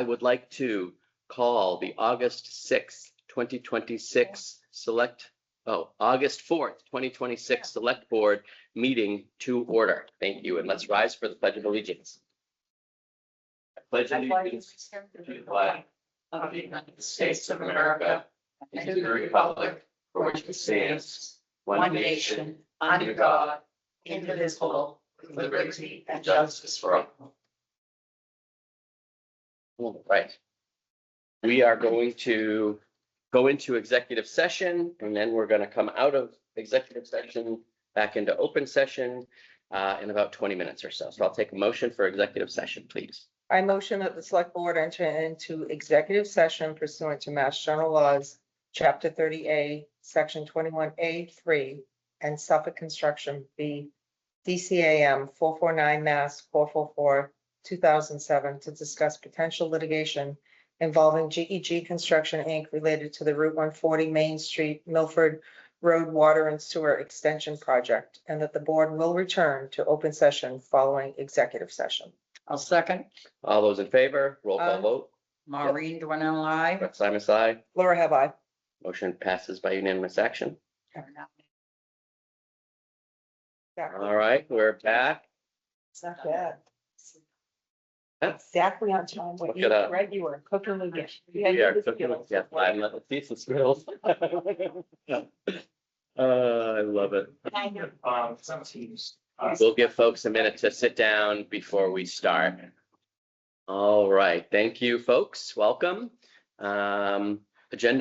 I would like to call the August 6th, 2026 August 4th, 2026 Select Board meeting to order. Thank you, and let's rise for the Pledge of Allegiance. I pledge allegiance to the flag of the United States of America and to the republic for which it stands, one nation, under God, indivisible, with liberty and justice for all. All right. We are going to go into executive session, and then we're going to come out of executive session back into open session in about 20 minutes or so. So I'll take a motion for executive session, please. I motion that the select board enter into executive session pursuant to Mass General Laws, Chapter 30A, Section 21A3, and Suffolk Construction v. DCAM 449 Mass 444 2007 to discuss potential litigation involving GEG Construction, Inc. related to the Route 140 Main Street, Milford Road Water and Sewer Extension Project, and that the board will return to open session following executive session. I'll second. All those in favor, roll call Aye. vote. Maureen Dwinell, I. Brett Simon's aye. Laura, have I? Motion passes by unanimous action. All right, we're back. It's not bad. Yeah. Exactly on time. Look What it you up. read, you were cooking again. We are cooking with, yeah, let's see some skills. I love it. Some teams. We'll give folks a minute to sit down before we start. All right, thank you, folks. Welcome. Agenda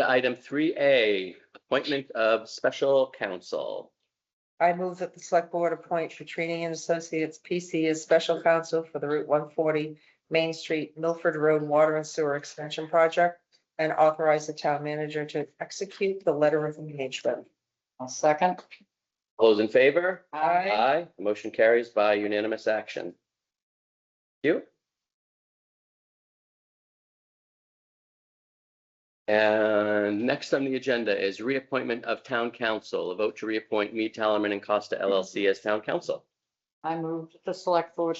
item 3A, appointment of special counsel. I move that the select board appoint Petrini and Associates PC as special counsel for the Route 140 Main Street, Milford Road Water and Sewer Extension Project and authorize the town manager to execute the letter of engagement. I'll second. All those in favor? Aye. Aye. Motion carries by unanimous action. Thank you. And next on the agenda is reappointment of town council. A vote to reappoint Mead, Tallerman and Costa LLC as town council. I move that the select board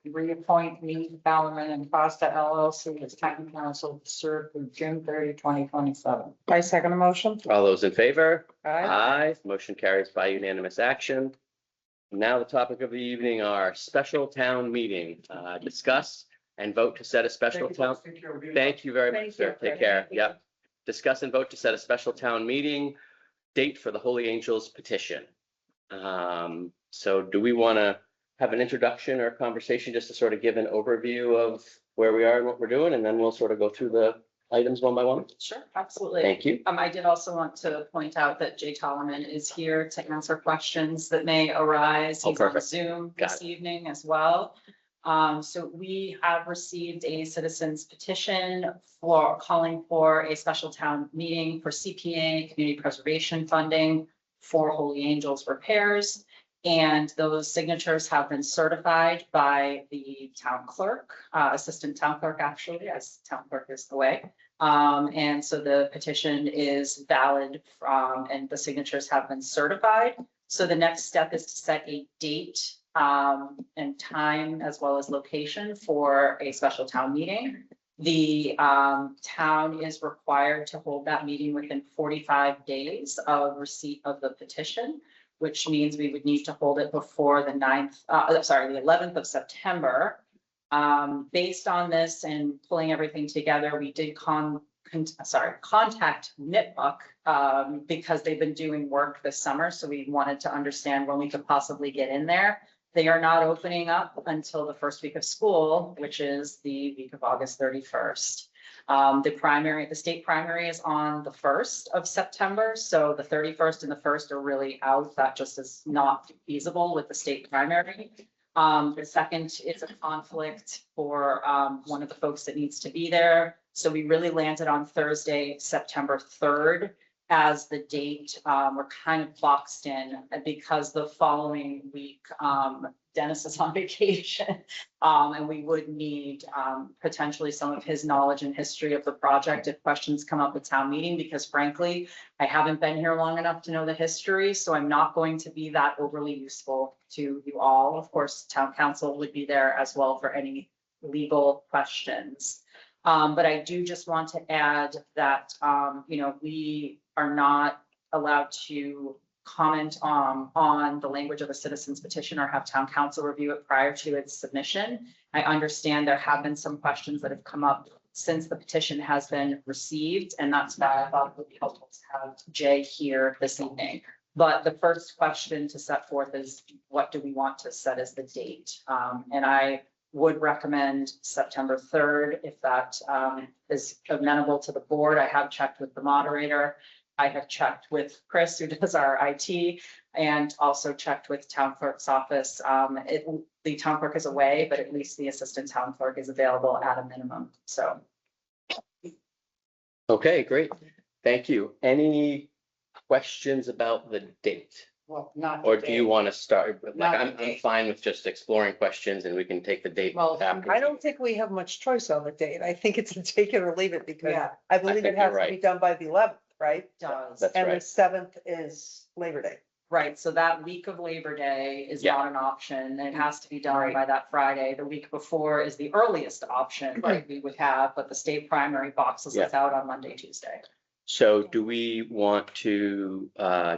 reappoint me, Ballerman and Costa LLC as town council to serve through June 30, 2027. I second the motion. All those in favor? Aye. Aye. Motion carries by unanimous action. Now the topic of the evening are special town meeting. Discuss and vote to set a special town. Thank you very much, Thank sir. you. Take care. Thank you. Yep. Discuss and vote to set a special town meeting date for the Holy Angels petition. So do we want to have an introduction or a conversation just to sort of give an overview of where we are and what we're doing, and then we'll sort of go through the items one by one? Sure, absolutely. Thank you. I did also want to point out that Jay Tollerman is here to answer questions that may arise. Oh, He's on perfect. Zoom Got this it. evening as well. So we have received a citizen's petition for calling for a special town meeting for CPA, community preservation funding for Holy Angels repairs. And those signatures have been certified by the town clerk, assistant town clerk, actually, as town clerk is the way. And so the petition is valid and the signatures have been certified. So the next step is to set a date and time as well as location for a special town meeting. The town is required to hold that meeting within 45 days of receipt of the petition, which means we would need to hold it before the 11th of September. Based on this and pulling everything together, we did contact Nipmuc because they've been doing work this summer. So we wanted to understand when we could possibly get in there. They are not opening up until the first week of school, which is the week of August 31st. The state primary is on the 1st of September. So the 31st and the 1st are really out. That just is not feasible with the state primary. The second is a conflict for one of the folks that needs to be there. So we really landed on Thursday, September 3rd as the date. We're kind of boxed in because the following week, Dennis is on vacation. And we would need potentially some of his knowledge and history of the project if questions come up at town meeting, because frankly, I haven't been here long enough to know the history. So I'm not going to be that overly useful to you all. Of course, town council would be there as well for any legal questions. But I do just want to add that, we are not allowed to comment on the language of a citizen's petition or have town council review it prior to its submission. I understand there have been some questions that have come up since the petition has been received, and that's why I thought it would be helpful to have Jay here this evening. But the first question to set forth is, what do we want to set as the date? And I would recommend September 3rd, if that is amenable to the board. I have checked with the moderator. I have checked with Chris, who does our IT, and also checked with town clerk's office. The town clerk is away, but at least the assistant town clerk is available at a minimum, so. Okay, great. Thank you. Any questions about the date? Well, not. Or do you want to start? Like, Not I'm today. fine with just exploring questions and we can take the date Well, after. I don't think we have much choice on the date. I think it's a take it or leave it because Yeah. I believe think it has you're to be right. done by the 11th, right? Does. That's And the right. 7th is Labor Day. Right, so that week of Labor Day is Yeah. not an option. It has to be done Right. by that Friday. The week before is the earliest option that we would have, but the state primary boxes us out on Monday, Tuesday. So do we want to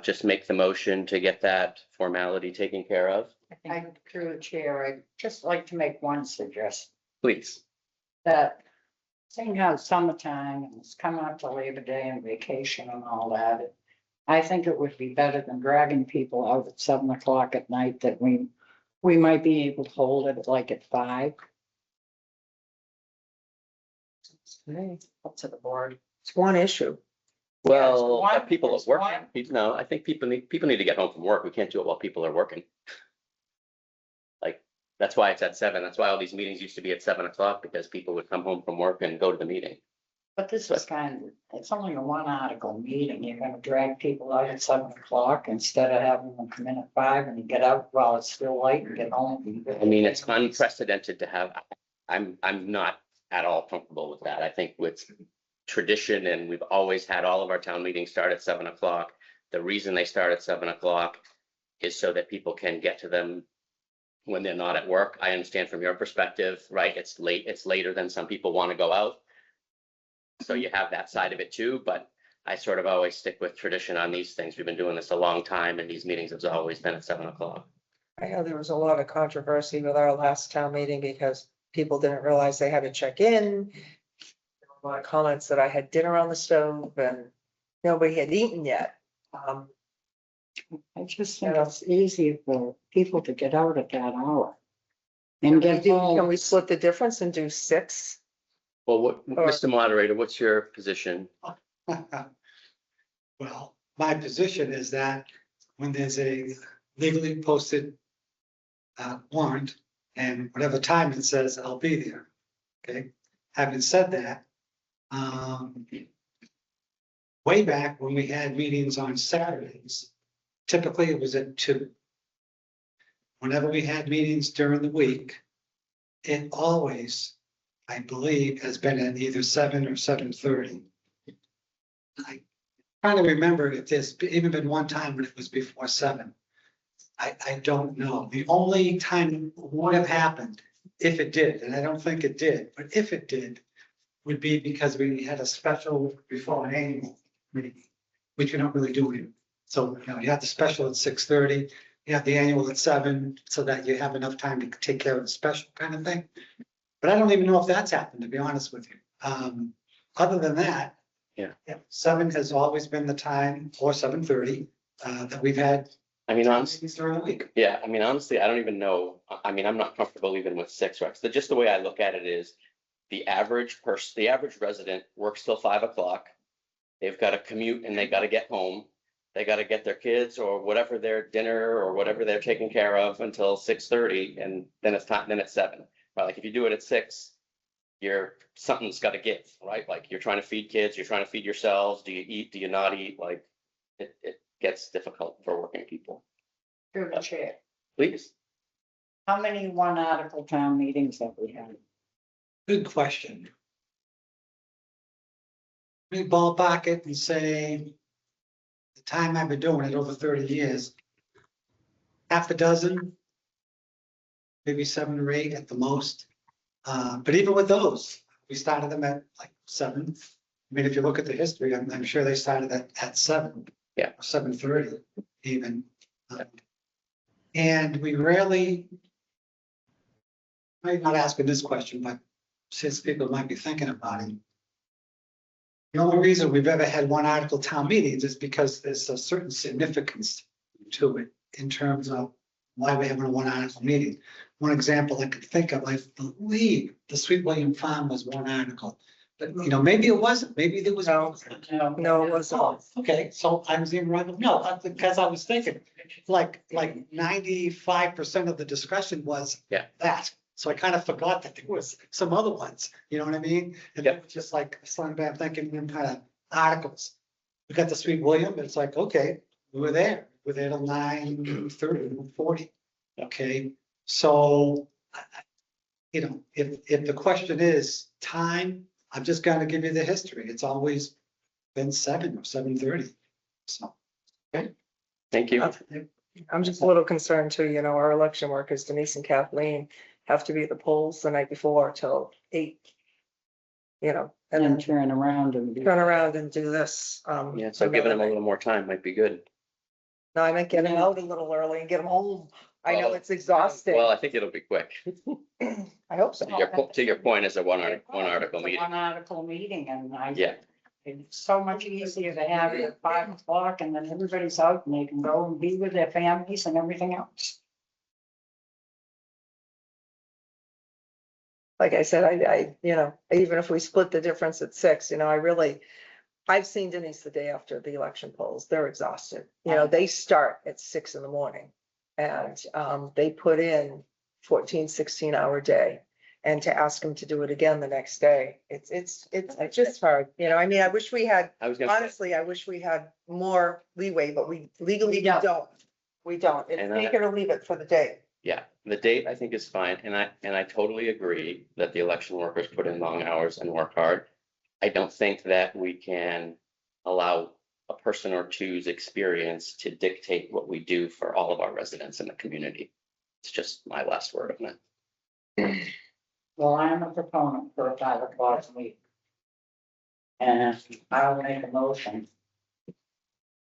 just make the motion to get that formality taken care of? I, through the chair, I'd just like to make one suggestion, Please. that seeing how it's summertime and it's coming up to Labor Day and vacation and all that, I think it would be better than dragging people out at 7 o'clock at night, that we might be able to hold it like at 5. Up to the board. It's one issue. Well, one- people there's at work, one. no, I think people need to get home from work. We can't do it while people are working. Like, that's why it's at 7. That's why all these meetings used to be at 7 o'clock, because people would come home from work and go to the meeting. But this is it's only a one article meeting. You're gonna drag people out at 7 o'clock instead of having them come in at 5 and you get out while it's still light and get home. I mean, it's unprecedented to have, I'm not at all comfortable with that. I think with tradition, and we've always had all of our town meetings start at 7 o'clock. The reason they start at 7 o'clock is so that people can get to them when they're not at work. I understand from your perspective, right? It's late, it's later than some people want to go out. So you have that side of it too, but I sort of always stick with tradition on these things. We've been doing this a long time and these meetings have always been at 7 o'clock. I know there was a lot of controversy with our last town meeting because people didn't realize they had to check in. There were a lot of comments that I had dinner on the stove and nobody had eaten yet. I just think it's easy for people to get out at that hour. And get Can home. we split the difference and do 6? Well, what, Or- Mr. Moderator, what's your position? Well, my position is that when there's a legally posted warrant and whatever time it says, I'll be there. Okay, having said that, way back when we had meetings on Saturdays, typically it was at 2. Whenever we had meetings during the week, it always, I believe, has been at either 7 or 7:30. I trying to remember if there's even been one time when it was before 7. I don't know. The only time it would have happened, if it did, and I don't think it did, but if it did, would be because we had a special before an annual meeting, which we don't really do here. So, you have the special at 6:30, you have the annual at 7, so that you have enough time to take care of the special kind of thing. But I don't even know if that's happened, to be honest with you. Other than that. Yeah. 7 has always been the time, or 7:30, that we've had I mean, honestly, meetings during the week. yeah, I mean, honestly, I don't even know. I mean, I'm not comfortable even with 6, right? So just the way I look at it is the average person, the average resident works till 5 o'clock. They've got to commute and they got to get home. They got to get their kids or whatever their dinner or whatever they're taking care of until 6:30, and then it's time, then it's 7. Right? Like if you do it at 6, something's got to give, right? Like you're trying to feed kids, you're trying to feed yourselves. Do you eat? Do you not eat? Like it gets difficult for working people. Through the chair. Please. How many one article town meetings have we had? Good question. We ballpark it and say, the time I've been doing it over 30 years, half a dozen, maybe 7 or 8 at the most. But even with those, we started them at like 7. I mean, if you look at the history, I'm sure they started at 7. Yeah. 7:30 even. And we rarely, I'm not asking this question, but since people might be thinking about it. The only reason we've ever had one article town meetings is because there's a certain significance to it in terms of why we're having a one article meeting. One example I could think of, I believe the Sweet William Farm was one article. But, you know, maybe it wasn't, maybe there was. No. No, it wasn't. Oh, okay, so I was even right, no, because I was thinking, like 95% of the discussion was. Yeah. That, so I kind of forgot that there was some other ones, you know what I mean? And it was just like, slowing back, thinking in kind of articles. We got the Sweet William, it's like, okay, we're there till 9:30, 40. Okay, so, you know, if the question is time, I'm just gonna give you the history. It's always been 7 or 7:30. So, Thank you. I'm just a little concerned too, you know, our election workers, Denise and Kathleen, have to be at the polls the night before till 8. You know, and And then turn around and. turn around and do this. Yeah, so giving them a little more time might be good. No, I meant get them out a little early and get them home. I know Well, it's exhausting. Well, I think it'll be quick. I hope so. To your point, it's a one article It's a meeting. One article meeting and I. Yeah. It's so much easier to have it at 5 o'clock and then everybody's out and they can go and be with their families and everything else. Like I said, you know, even if we split the difference at 6, you know, I've seen Denise the day after the election polls. They're exhausted. You know, they start at 6 in the morning. And they put in 14, 16-hour day. And to ask them to do it again the next day, it's just hard. You know, I mean, I wish we had, I was gonna say, honestly, I wish we had more leeway, but we legally don't. don't. We don't. It's And take it or leave it for the day. yeah, the date I think is fine, and I totally agree that the election workers put in long hours and work hard. I don't think that we can allow a person or two's experience to dictate what we do for all of our residents in the community. It's just my last word on it. Well, I am a proponent for a 5 o'clock meeting. And I'll make a motion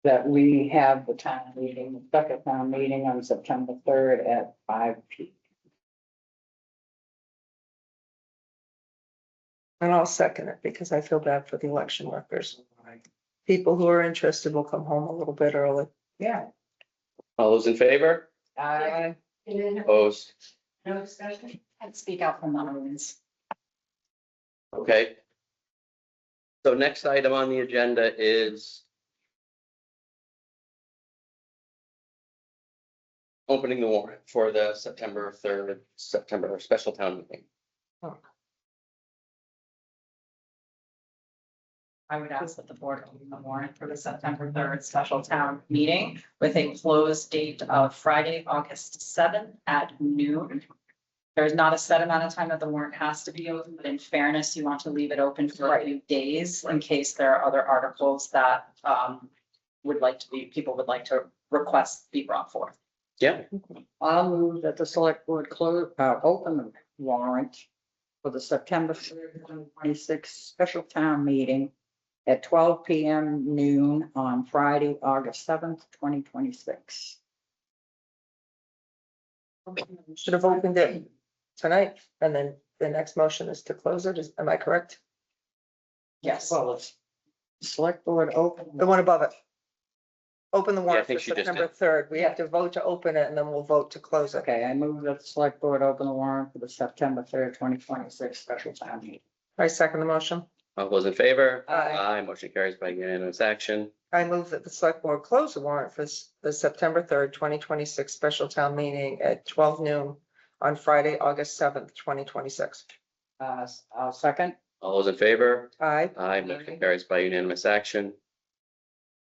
that we have the town meeting, the second town meeting on September 3rd at 5 p.m. And I'll second it because I feel bad for the election workers. People who are interested will come home a little bit early. Yeah. All those in favor? I Opposed? No discussion? I'd speak out from the audience. Okay. So next item on the agenda is opening the warrant for the September special town meeting. I would ask that the board open the warrant for the September 3rd special town meeting with a close date of Friday, August 7th at noon. There's not a set amount of time that the warrant has to be open, but in fairness, you want to leave it open for a few days in case there are other articles that people would like to request be brought forth. Yeah, I'll move that the select board open the warrant for the September 3rd, 2026 special town meeting at 12 p.m. noon on Friday, August 7th, 2026. Should have opened it tonight, and then the next motion is to close it. Am I correct? Yes. Well, it's select board open. The one above it. Open the I warrant for think she just September 3rd. We have to vote to open it and then we'll vote to close it. Okay, I move that the select board open the warrant for the September 3rd, 2026 special town meeting. I second the motion. all those in favor? Aye. Motion carries by unanimous action. I move that the select board close the warrant for the September 3rd, 2026 special town meeting at 12 noon on Friday, August 7th, 2026. I'll second. All those in favor? Aye. Aye, motion carries by unanimous action.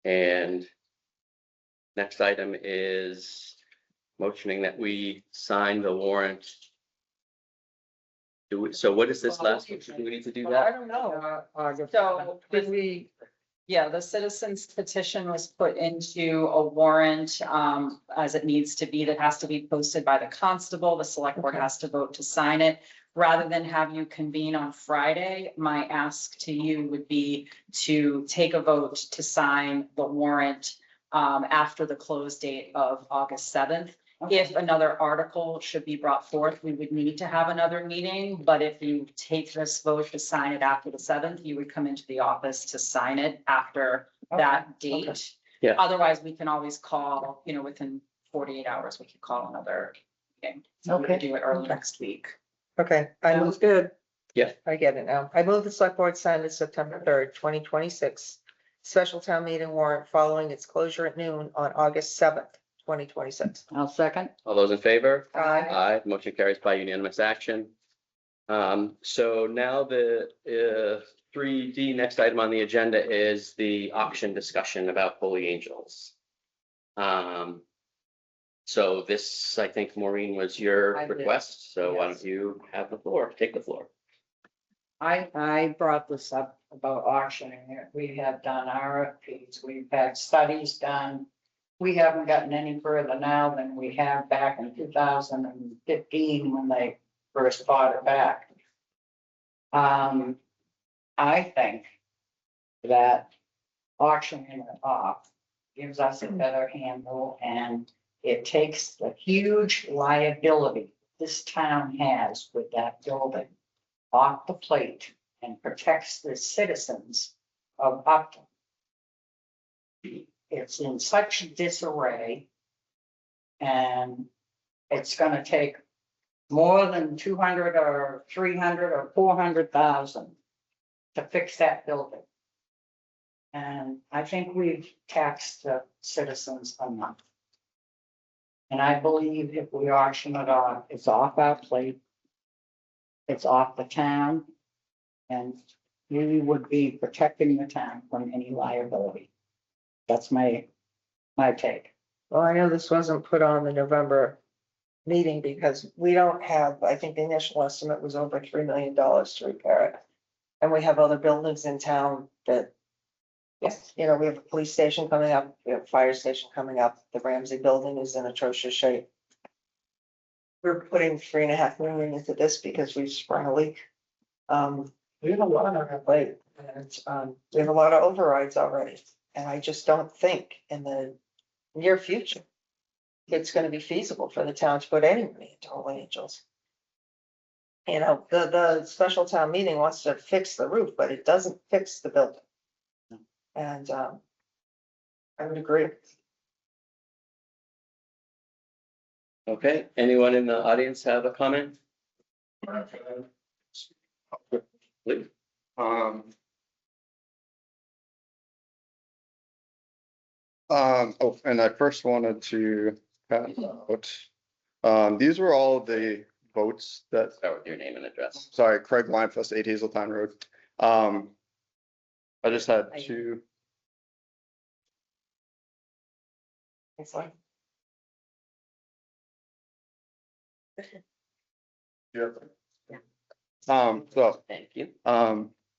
And next item is motioning that we sign the warrant. So what is this last motion? Do we need to do I that? don't know. August So 7th. Did we, Yeah, the citizens petition was put into a warrant as it needs to be, that has to be posted by the constable. The select board Okay. has to vote to sign it. rather than have you convene on Friday, my ask to you would be to take a vote to sign the warrant after the close date of August 7th. If another article should be brought forth, we would need to have another meeting, but if you take this vote to sign it after the 7th, you would come into the office to sign it after that date. Yeah. Otherwise, we can always call, within 48 hours, we could call another meeting. So we could Okay. do it early next week. Okay, I Sounds move, good. I get it now. I move the select board sign the September 3rd, 2026 special town meeting warrant following its closure at noon on August 7th, 2026. I'll second. All those in favor? Aye. Aye, motion carries by unanimous action. So now the 3D, next item on the agenda is the auction discussion about Holy Angels. So this, I think, Maureen, was your I did, request, so why yes. don't you have the floor, take the floor? I brought this up about auctioning it. We have done RFPs, we've had studies done. We haven't gotten any further now than we have back in 2015 when they first bought it back. I think that auctioning it off gives us a better handle, and it takes the huge liability this town has with that building off the plate and protects the citizens of Upton. It's in such disarray. And it's gonna take more than 200 or 300 or 400,000 to fix that building. And I think we've taxed the citizens enough. And I believe if we auction it off, it's off our plate. It's off the town. And we would be protecting the town from any liability. That's my take. Well, I know this wasn't put on the November meeting because we don't have, I think the initial estimate was over $3 million to repair it. And we have other buildings in town that, yes, we have a police station coming up, we have a fire station coming up. The Ramsey building is in atrocious shape. We're putting $3.5 million into this because we've sprung a leak. We have a lot on our plate, and we have a lot of overrides already. And I just don't think in the near future it's going to be feasible for the town to put any money into Holy Angels. The special town meeting wants to fix the roof, but it doesn't fix the building. And I would agree. Okay, anyone in the audience have a comment? Please. And I first wanted to pass out. These were all the votes that, Start with your name and address. sorry, Craig Linefest, 8 Hazeltown Road. I just had two. It's like, So, Thank you.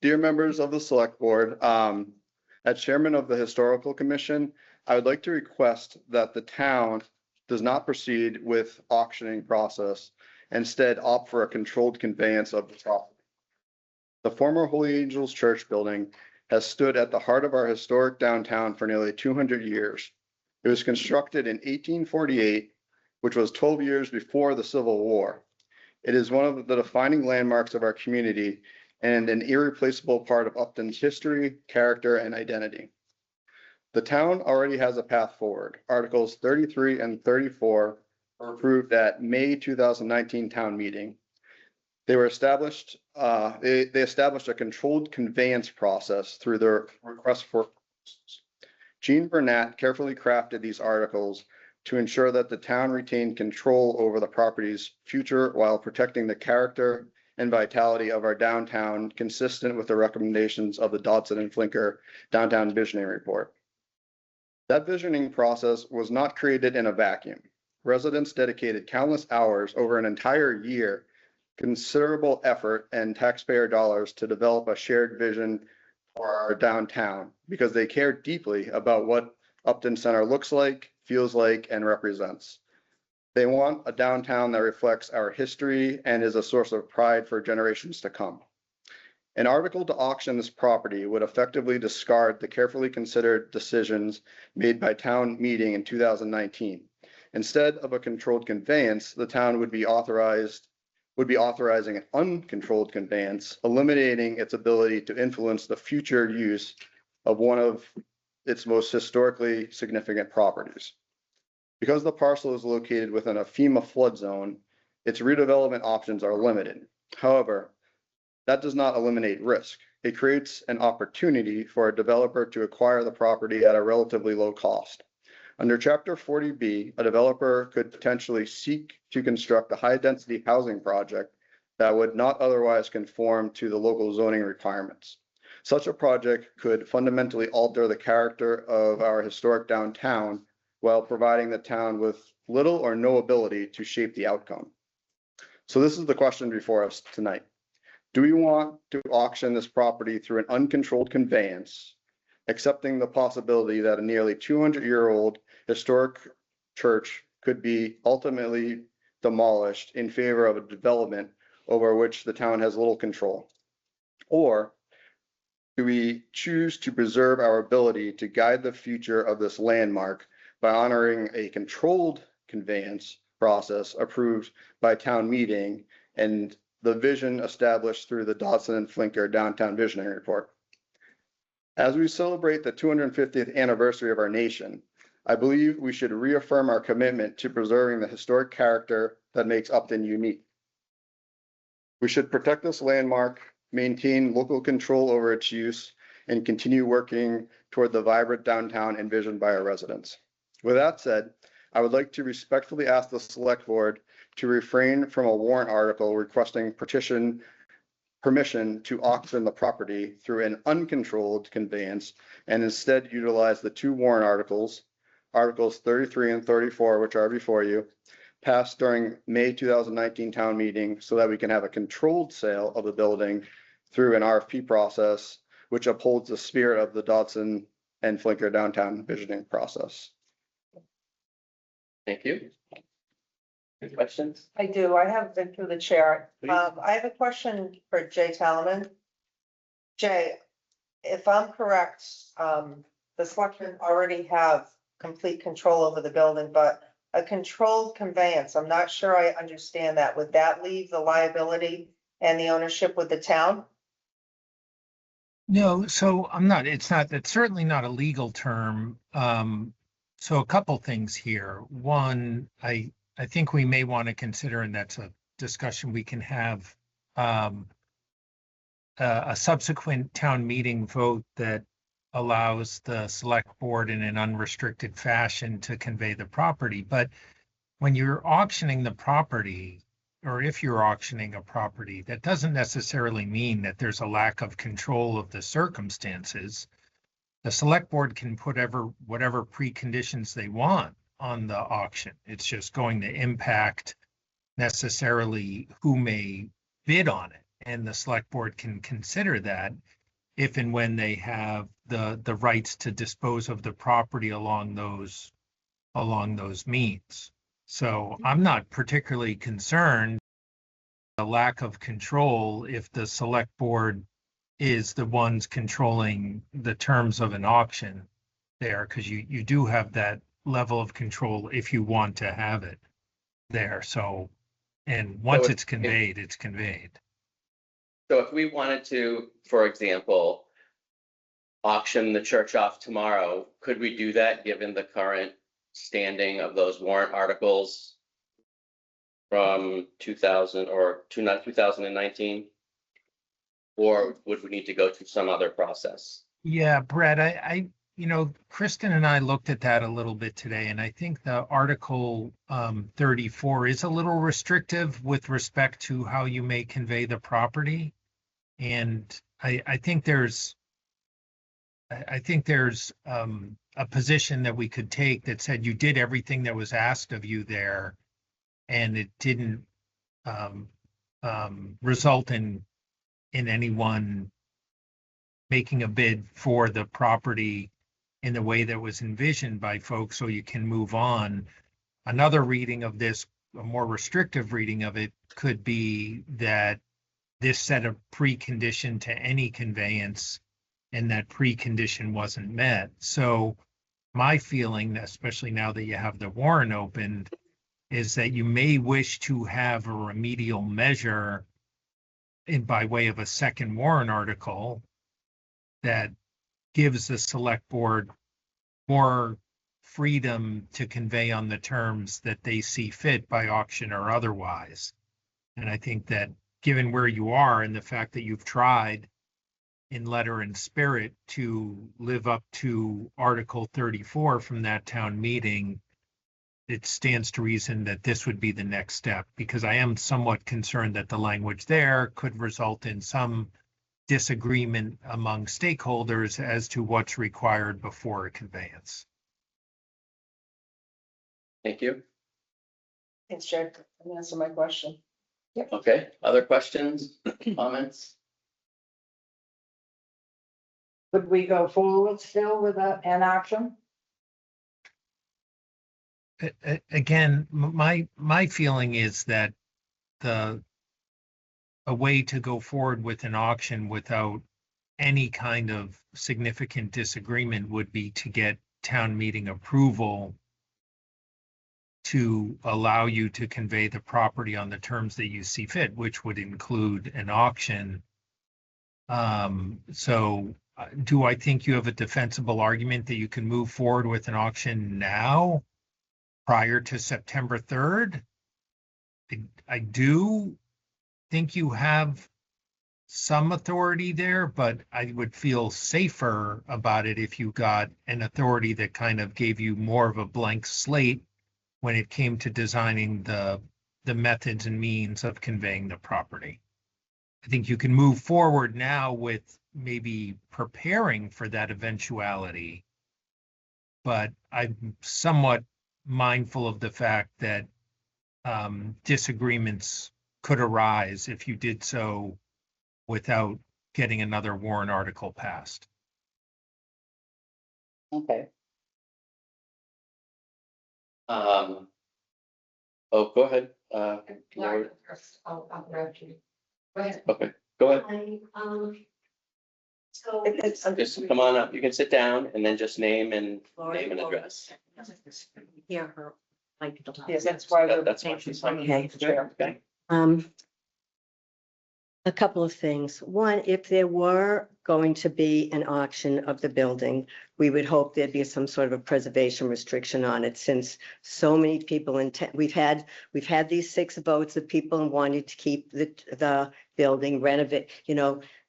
dear members of the select board, as chairman of the historical commission, I would like to request that the town does not proceed with auctioning process, instead opt for a controlled conveyance of the property. The former Holy Angels Church building has stood at the heart of our historic downtown for nearly 200 years. It was constructed in 1848, which was 12 years before the Civil War. It is one of the defining landmarks of our community and an irreplaceable part of Upton's history, character, and identity. The town already has a path forward. Articles 33 and 34 were approved at May 2019 town meeting. They were established, they established a controlled conveyance process through their request for. Jean Burnett carefully crafted these articles to ensure that the town retained control over the property's future while protecting the character and vitality of our downtown, consistent with the recommendations of the Dodson and Flinker Downtown Visioning Report. That visioning process was not created in a vacuum. Residents dedicated countless hours over an entire year, considerable effort and taxpayer dollars to develop a shared vision for our downtown because they care deeply about what Upton Center looks like, feels like, and represents. They want a downtown that reflects our history and is a source of pride for generations to come. An article to auction this property would effectively discard the carefully considered decisions made by town meeting in 2019. Instead of a controlled conveyance, the town would be authorizing an uncontrolled conveyance, eliminating its ability to influence the future use of one of its most historically significant properties. Because the parcel is located within a FEMA flood zone, its redevelopment options are limited. However, that does not eliminate risk. It creates an opportunity for a developer to acquire the property at a relatively low cost. Under Chapter 40B, a developer could potentially seek to construct a high-density housing project that would not otherwise conform to the local zoning requirements. Such a project could fundamentally alter the character of our historic downtown while providing the town with little or no ability to shape the outcome. So this is the question before us tonight. Do we want to auction this property through an uncontrolled conveyance, accepting the possibility that a nearly 200-year-old historic church could be ultimately demolished in favor of a development over which the town has little control? Or do we choose to preserve our ability to guide the future of this landmark by honoring a controlled conveyance process approved by town meeting and the vision established through the Dodson and Flinker Downtown Visionary Report? As we celebrate the 250th anniversary of our nation, I believe we should reaffirm our commitment to preserving the historic character that makes Upton unique. We should protect this landmark, maintain local control over its use, and continue working toward the vibrant downtown envisioned by our residents. With that said, I would like to respectfully ask the Select Board to refrain from a warrant article requesting permission to auction the property through an uncontrolled conveyance and instead utilize the two warrant articles, Articles 33 and 34, which are before you, passed during May 2019 town meeting so that we can have a controlled sale of the building through an RFP process, which upholds the spirit of the Dodson and Flinker downtown visioning process. Thank you. Any questions? I do. I have been through the chair. Please. I have a question for Jay Talaman. Jay, if I'm correct, the selectmen already have complete control over the building, but a controlled conveyance, I'm not sure I understand that. Would that leave the liability and the ownership with the town? No, so it's certainly not a legal term. So a couple things here. One, I think we may want to consider, and that's a discussion we can have, a subsequent town meeting vote that allows the select board in an unrestricted fashion to convey the property. But when you're auctioning the property, or if you're auctioning a property, that doesn't necessarily mean that there's a lack of control of the circumstances. The select board can put whatever preconditions they want on the auction. It's just going to impact necessarily who may bid on it. And the select board can consider that if and when they have the rights to dispose of the property along those means. So I'm not particularly concerned the lack of control if the select board is the ones controlling the terms of an auction there, because you do have that level of control if you want to have it there. So, and once it's conveyed, it's conveyed. So if we wanted to, for example, auction the church off tomorrow, could we do that given the current standing of those warrant articles from 2019? Or would we need to go through some other process? Yeah, Brett, Kristen and I looked at that a little bit today, and I think the Article 34 is a little restrictive with respect to how you may convey the property. And I think there's a position that we could take that said you did everything that was asked of you there, and it didn't result in anyone making a bid for the property in the way that was envisioned by folks, so you can move on. another reading of this, a more restrictive reading of it could be that this set a precondition to any conveyance and that precondition wasn't met. So my feeling, especially now that you have the warrant opened, is that you may wish to have a remedial measure by way of a second warrant article that gives the select board more freedom to convey on the terms that they see fit by auction or otherwise. And I think that given where you are and the fact that you've tried in letter and spirit to live up to Article 34 from that town meeting, it stands to reason that this would be the next step, because I am somewhat concerned that the language there could result in some disagreement among stakeholders as to what's required before a conveyance. Thank you. Thanks, Jack. That answered my question. Okay, other questions, comments? Could we go forward still with an auction? Again, my feeling is that a way to go forward with an auction without any kind of significant disagreement would be to get town meeting approval to allow you to convey the property on the terms that you see fit, which would include an auction. So do I think you have a defensible argument that you can move forward with an auction now prior to September 3rd? I do think you have some authority there, but I would feel safer about it if you got an authority that kind of gave you more of a blank slate when it came to designing the methods and means of conveying the property. I think you can move forward now with maybe preparing for that eventuality, but I'm somewhat mindful of the fact that disagreements could arise if you did so without getting another warrant article passed. Okay. Oh, go ahead. Lori. I'll grab you. Go ahead. Okay, go ahead. So. Just come on up. You can sit down and then just name and address. Hear her. Like. Yes, that's why we're. That's why she's on. Okay. Okay. A couple of things. One, if there were going to be an auction of the building, we would hope there'd be some sort of a preservation restriction on it, since so many people we've had these 6 votes of people wanting to keep the building, renovate,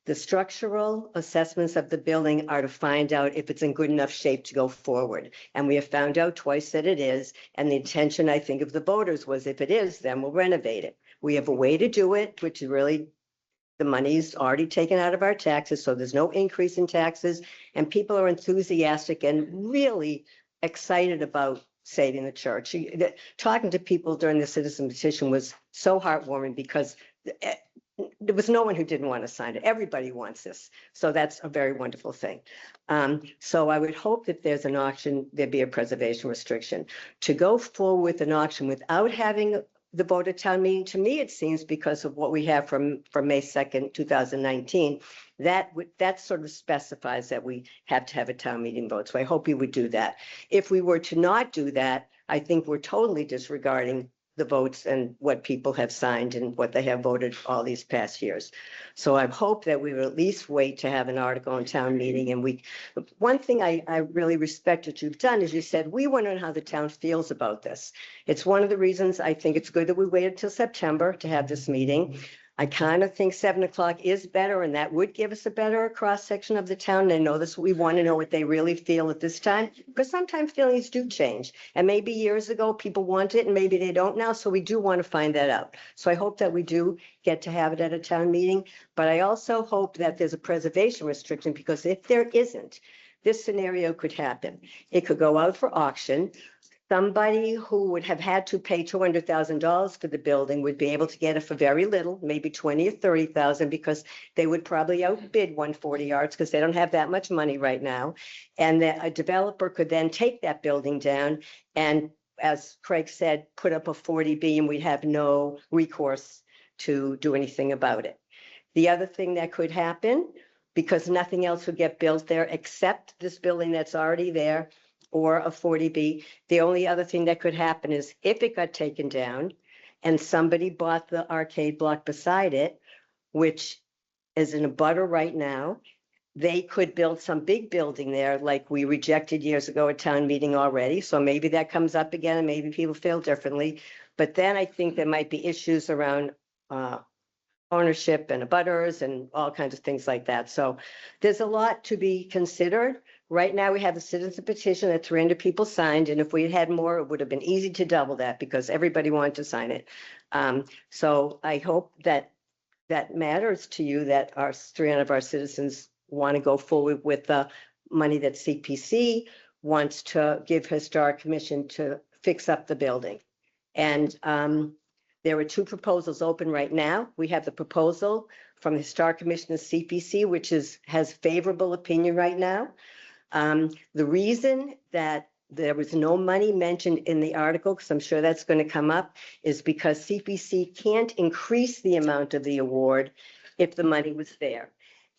the structural assessments of the building are to find out if it's in good enough shape to go forward. And we have found out twice that it is. And the intention, I think, of the voters was, if it is, then we'll renovate it. We have a way to do it, which is really, the money's already taken out of our taxes, so there's no increase in taxes. And people are enthusiastic and really excited about saving the church. Talking to people during the citizen petition was so heartwarming, because there was no one who didn't want to sign it. Everybody wants this. So that's a very wonderful thing. So I would hope that there's an auction, there'd be a preservation restriction. To go forward with an auction without having the vote at town meeting, to me, it seems, because of what we have from May 2nd, 2019, that sort of specifies that we have to have a town meeting vote. So I hope you would do that. If we were to not do that, I think we're totally disregarding the votes and what people have signed and what they have voted all these past years. So I hope that we will at least wait to have an article in town meeting. And one thing I really respect that you've done is you said, we want to know how the town feels about this. It's one of the reasons I think it's good that we waited till September to have this meeting. I kind of think 7 o'clock is better, and that would give us a better cross section of the town. And I know this, we want to know what they really feel at this time, because sometimes feelings do change. And maybe years ago, people want it and maybe they don't now. So we do want to find that out. So I hope that we do get to have it at a town meeting. But I also hope that there's a preservation restriction, because if there isn't, this scenario could happen. It could go out for auction. Somebody who would have had to pay $200,000 for the building would be able to get it for very little, maybe 20 or 30,000, because they would probably outbid 140 Yards, because they don't have that much money right now. And a developer could then take that building down and as Craig said, put up a 40B and we'd have no recourse to do anything about it. The other thing that could happen, because nothing else would get built there except this building that's already there or a 40B, the only other thing that could happen is if it got taken down and somebody bought the arcade block beside it, which is in a butter right now, they could build some big building there like we rejected years ago at town meeting already. So maybe that comes up again and maybe people feel differently. But then I think there might be issues around ownership and abutters and all kinds of things like that. So there's a lot to be considered. Right now, we have a citizen petition that 300 people signed, and if we had more, it would have been easy to double that because everybody wanted to sign it. So I hope that that matters to you, that our 300 of our citizens want to go forward with the money that CPC wants to give Historic Commission to fix up the building. And there are 2 proposals open right now. We have the proposal from the Historic Commission of CPC, which has favorable opinion right now. The reason that there was no money mentioned in the article, because I'm sure that's going to come up, is because CPC can't increase the amount of the award if the money was there.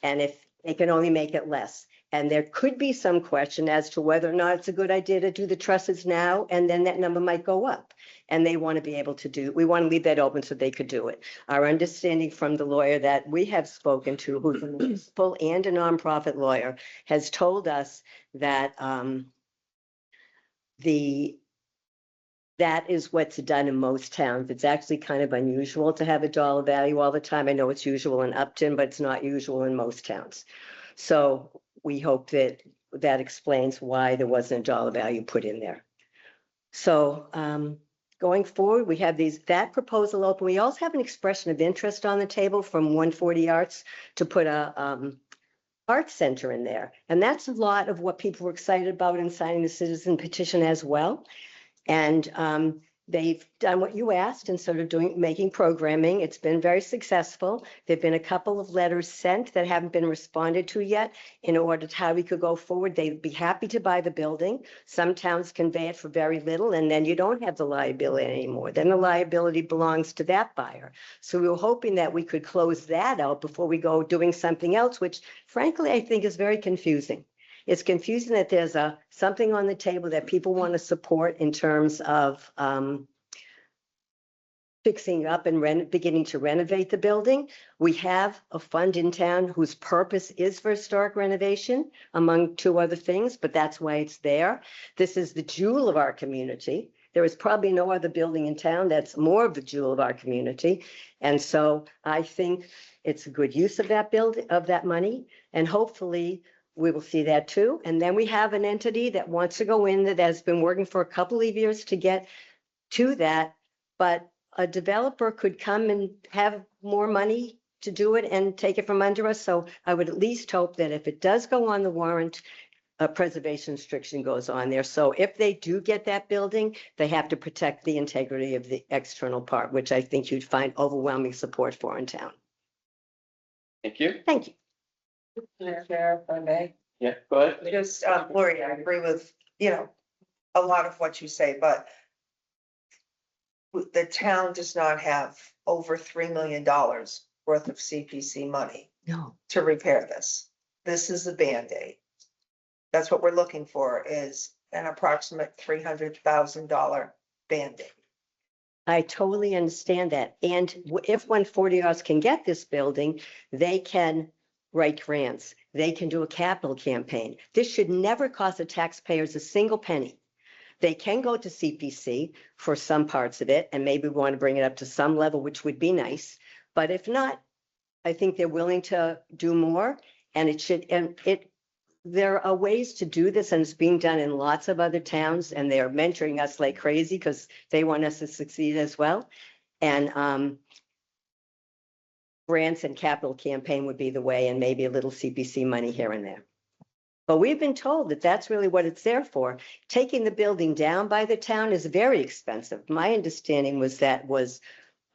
And if they can only make it less. And there could be some question as to whether or not it's a good idea to do the trusses now, and then that number might go up. And they want to be able to do, we want to leave that open so they could do it. Our understanding from the lawyer that we have spoken to, who's a municipal and a nonprofit lawyer, has told us that that is what's done in most towns. It's actually kind of unusual to have a dollar value all the time. I know it's usual in Upton, but it's not usual in most towns. So we hope that that explains why there wasn't a dollar value put in there. So going forward, we have that proposal open. We also have an expression of interest on the table from 140 Arts to put a arts center in there. And that's a lot of what people were excited about in signing the citizen petition as well. And they've done what you asked and sort of making programming. It's been very successful. There've been a couple of letters sent that haven't been responded to yet in order to how we could go forward. They'd be happy to buy the building. Some towns convey it for very little, and then you don't have the liability anymore. Then the liability belongs to that buyer. So we were hoping that we could close that out before we go doing something else, which frankly, I think is very confusing. It's confusing that there's something on the table that people want to support in terms of fixing up and beginning to renovate the building. We have a fund in town whose purpose is for historic renovation, among 2 other things, but that's why it's there. This is the jewel of our community. There is probably no other building in town that's more of the jewel of our community. And so I think it's a good use of that money, and hopefully we will see that too. And then we have an entity that wants to go in that has been working for a couple of years to get to that. But a developer could come and have more money to do it and take it from under us. So I would at least hope that if it does go on the warrant, a preservation restriction goes on there. So if they do get that building, they have to protect the integrity of the external part, which I think you'd find overwhelming support for in town. Thank you. Thank you. Chair, if I may. Yeah, go ahead. Just, Lori, I agree with, a lot of what you say, but the town does not have over $3 million worth of CPC money No. to repair this. This is a Band-Aid. That's what we're looking for, is an approximate $300,000 Band-Aid. I totally understand that. And if 140 Arts can get this building, they can write grants. They can do a capital campaign. This should never cost the taxpayers a single penny. They can go to CPC for some parts of it, and maybe we want to bring it up to some level, which would be nice. But if not, I think they're willing to do more, and there are ways to do this, and it's being done in lots of other towns, and they're mentoring us like crazy because they want us to succeed as well. And grants and capital campaign would be the way, and maybe a little CPC money here and there. But we've been told that that's really what it's there for. Taking the building down by the town is very expensive. My understanding was that was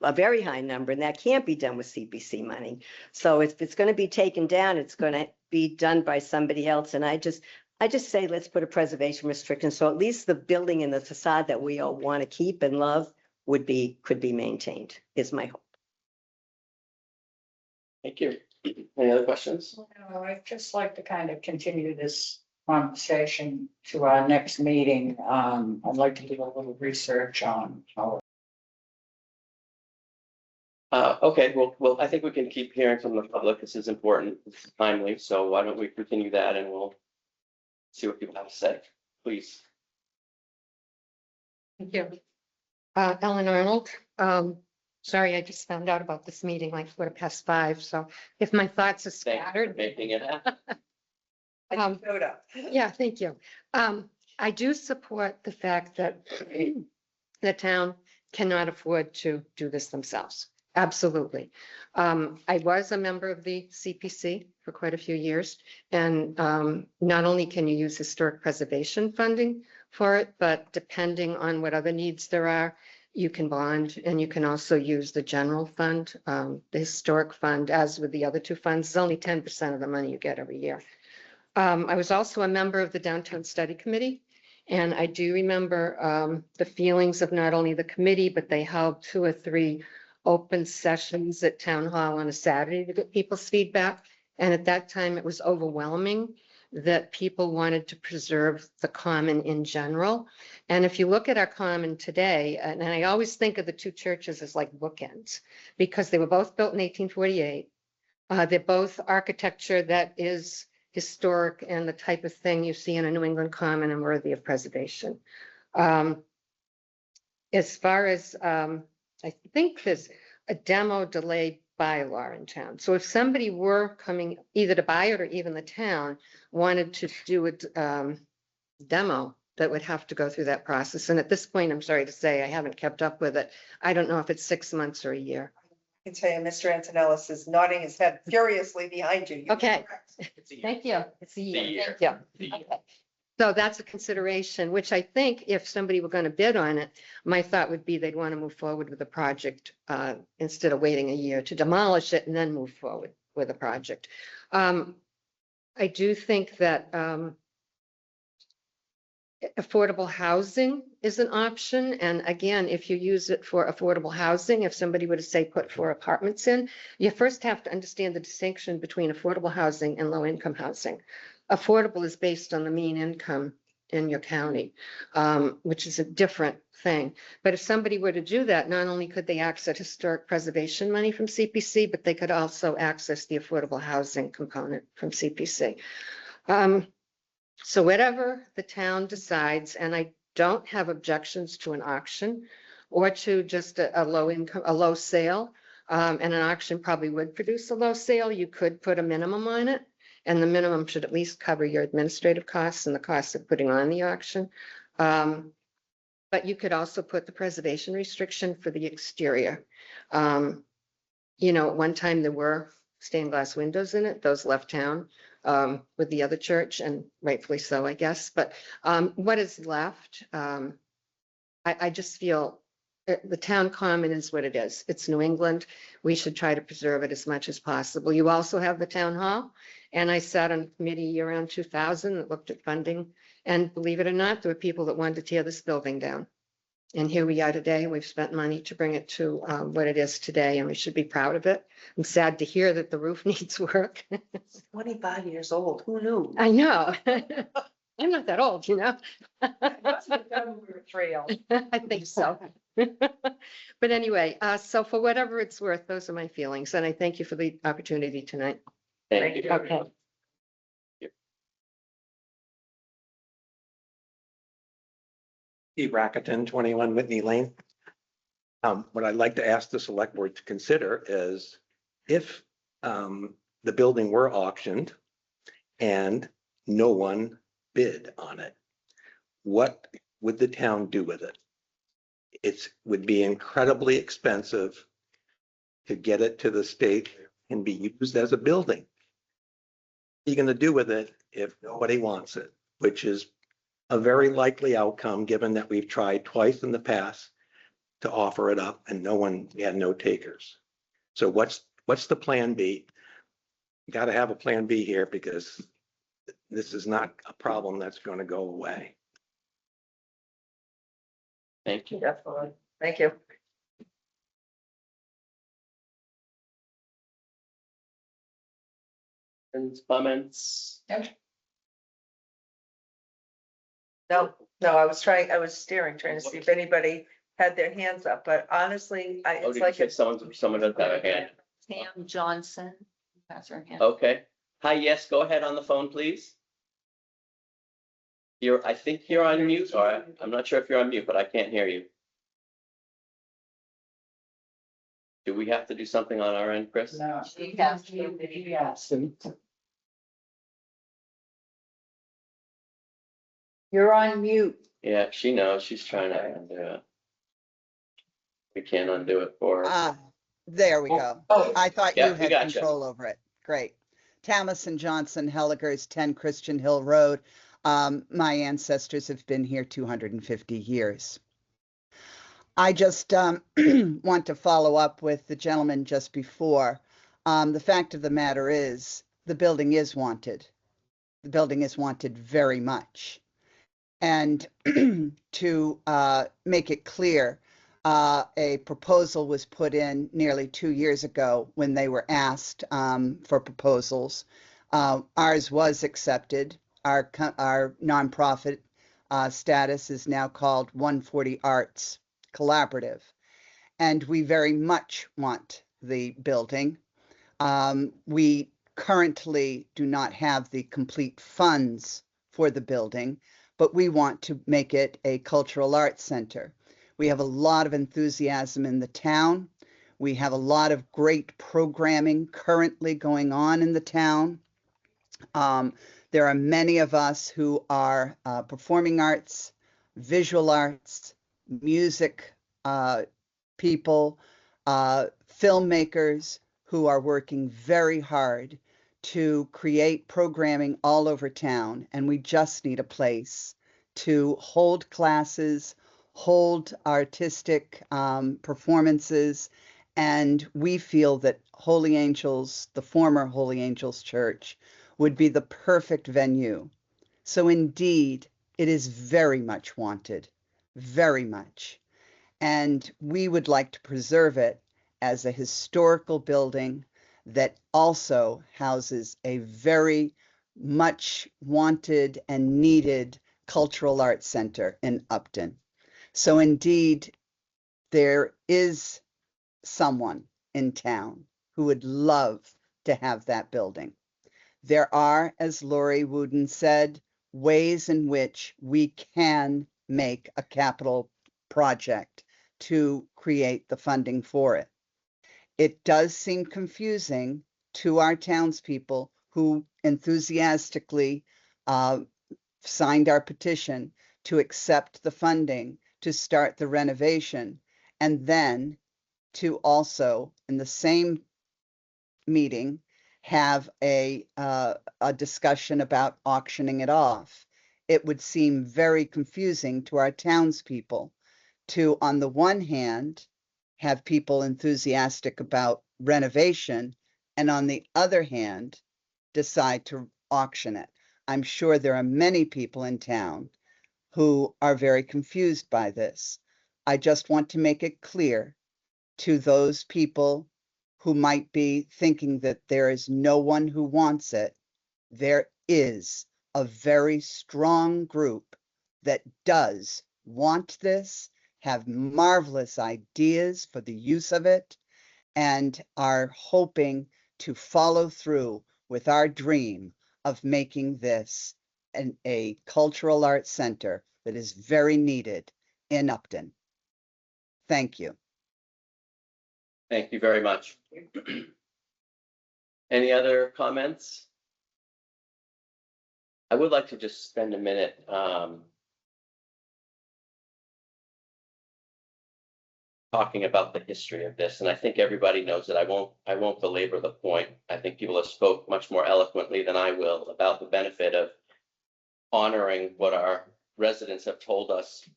a very high number, and that can't be done with CPC money. So if it's going to be taken down, it's going to be done by somebody else. And I just say, let's put a preservation restriction, so at least the building and the facade that we all want to keep and love could be maintained, is my hope. Thank you. Any other questions? I'd just like to kind of continue this conversation to our next meeting. I'd like to do a little research on how. Okay, well, I think we can keep hearing from the public. This is important, this is timely, so why don't we continue that and we'll see what people have to say, please. Thank you. Ellen Arnold. Sorry, I just found out about this meeting like 5:15, so if my thoughts are Thanks for scattered. making it happen. Showed up. Yeah, thank you. I do support the fact that the town cannot afford to do this themselves. Absolutely. I was a member of the CPC for quite a few years. And not only can you use historic preservation funding for it, but depending on what other needs there are, you can bond, and you can also use the general fund, the historic fund, as with the other two funds. It's only 10% of the money you get every year. I was also a member of the Downtown Study Committee, and I do remember the feelings of not only the committee, but they held 2 or 3 open sessions at Town Hall on a Saturday to get people's feedback. And at that time, it was overwhelming that people wanted to preserve the common in general. And if you look at our common today, and I always think of the 2 churches as like bookends, because they were both built in 1848. They're both architecture that is historic and the type of thing you see in a New England common and worthy of preservation. As far as, I think there's a demo delay bylaw in town. So if somebody were coming either to buy it or even the town wanted to do a demo, that would have to go through that process. And at this point, I'm sorry to say, I haven't kept up with it. I don't know if it's 6 months or a year. I can tell you, Mr. Antonellis is nodding his head furiously behind you. You're Okay. correct. Thank you. It's a The year. year. Thank you. The year. Okay. So that's a consideration, which I think if somebody were going to bid on it, my thought would be they'd want to move forward with the project instead of waiting a year to demolish it and then move forward with a project. I do think that affordable housing is an option. And again, if you use it for affordable housing, if somebody were to say put 4 apartments in, you first have to understand the distinction between affordable housing and low income housing. Affordable is based on the mean income in your county, which is a different thing. But if somebody were to do that, not only could they access historic preservation money from CPC, but they could also access the affordable housing component from CPC. So whatever the town decides, and I don't have objections to an auction or to just a low income, a low sale, and an auction probably would produce a low sale. You could put a minimum on it. And the minimum should at least cover your administrative costs and the costs of putting on the auction. But you could also put the preservation restriction for the exterior. You know, at one time there were stained glass windows in it, those left town with the other church, and rightfully so, I guess. But what is left, I just feel the town common is what it is. It's New England. We should try to preserve it as much as possible. You also have the town hall. And I sat on a committee around 2000 that looked at funding. And believe it or not, there were people that wanted to tear this building down. And here we are today. We've spent money to bring it to what it is today, and we should be proud of it. I'm sad to hear that the roof needs work. 25 years old. Who knew? I know. I'm not that old, you know? Trail. I think so. But anyway, so for whatever it's worth, those are my feelings. And I thank you for the opportunity tonight. Thank you. Okay. Steve Rackerton, 21 Whitney Lane. What I'd like to ask the select board to consider is if the building were auctioned and no one bid on it, what would the town do with it? It would be incredibly expensive to get it to the state and be used as a building. What are you going to do with it if nobody wants it, which is a very likely outcome, given that we've tried twice in the past to offer it up and we had no takers. So what's the plan B? You got to have a plan B here because this is not a problem that's going to go away. Thank you. Definitely. Thank you. And comments? No, I was staring, trying to see if anybody had their hands up, but honestly, Oh, it's did you like. say someone does have a hand? Pam Johnson. That's her hand. Okay. Hi, yes, go ahead on the phone, please. I think you're on mute, or I'm not sure if you're on mute, but I can't hear you. Do we have to do something on our end, Chris? No. She has to. Yes. You're on mute. Yeah, she knows. She's trying to undo it. We can't undo it for her. Ah, there we go. Oh, I thought yeah, you we had gotcha. control over it. Great. Tamison Johnson, Helligers, 10 Christian Hill Road. My ancestors have been here 250 years. I just want to follow up with the gentleman just before. The fact of the matter is, the building is wanted. The building is wanted very much. And to make it clear, a proposal was put in nearly 2 years ago when they were asked for proposals. Ours was accepted. Our nonprofit status is now called 140 Arts Collaborative, and we very much want the building. We currently do not have the complete funds for the building, but we want to make it a cultural arts center. We have a lot of enthusiasm in the town. We have a lot of great programming currently going on in the town. There are many of us who are performing arts, visual arts, music people, filmmakers who are working very hard to create programming all over town. And we just need a place to hold classes, hold artistic performances. And we feel that Holy Angels, the former Holy Angels Church, would be the perfect venue. So indeed, it is very much wanted, very much. And we would like to preserve it as a historical building that also houses a very much wanted and needed cultural arts center in Upton. So indeed, there is someone in town who would love to have that building. There are, as Lori Wooden said, ways in which we can make a capital project to create the funding for it. It does seem confusing to our townspeople who enthusiastically signed our petition to accept the funding to start the renovation, and then to also, in the same meeting, have a discussion about auctioning it off. It would seem very confusing to our townspeople to, on the one hand, have people enthusiastic about renovation, and on the other hand, decide to auction it. I'm sure there are many people in town who are very confused by this. I just want to make it clear to those people who might be thinking that there is no one who wants it. There is a very strong group that does want this, have marvelous ideas for the use of it, and are hoping to follow through with our dream of making this a cultural arts center that is very needed in Upton. Thank you. Thank you very much. Any other comments? I would like to just spend a minute talking about the history of this, and I think everybody knows it. I won't belabor the point. I think people have spoke much more eloquently than I will about the benefit of honoring what our residents have told us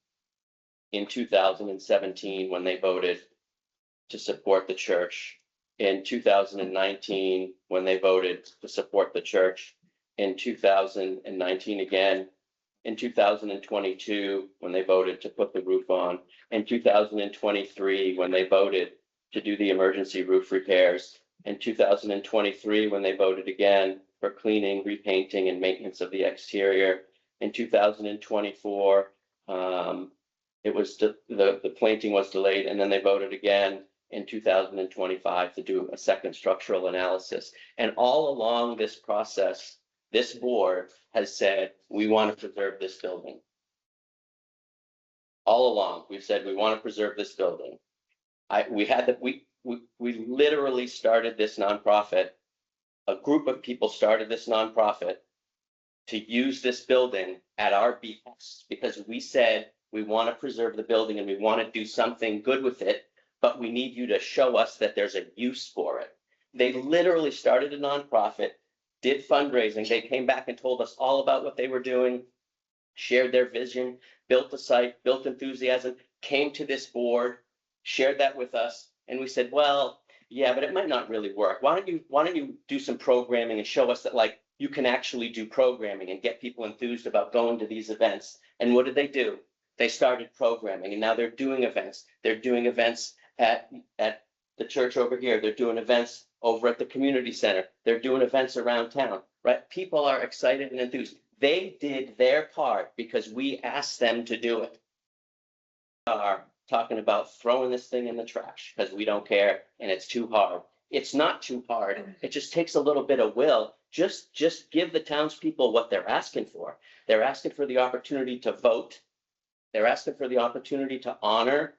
in 2017 when they voted to support the church, in 2019 when they voted to support the church, in 2019 again, in 2022, when they voted to put the roof on, in 2023, when they voted to do the emergency roof repairs, in 2023, when they voted again for cleaning, repainting, and maintenance of the exterior. In 2024, it was, the planting was delayed, and then they voted again in 2025 to do a second structural analysis. And all along this process, this board has said, we want to preserve this building. All along, we've said, we want to preserve this building. We literally started this nonprofit. A group of people started this nonprofit to use this building at our behest, because we said, we want to preserve the building and we want to do something good with it, but we need you to show us that there's a use for it. They literally started a nonprofit, did fundraising. They came back and told us all about what they were doing, shared their vision, built the site, built enthusiasm, came to this board, shared that with us. And we said, well, yeah, but it might not really work. Why don't you do some programming and show us that, like, you can actually do programming and get people enthused about going to these events. And what did they do? They started programming, and now they're doing events. They're doing events at the church over here. They're doing events over at the community center. They're doing events around town, right? People are excited and enthused. They did their part because we asked them to do it. Are talking about throwing this thing in the trash because we don't care and it's too hard. It's not too hard. It just takes a little bit of will. Just give the townspeople what they're asking for. They're asking for the opportunity to vote. They're asking for the opportunity to honor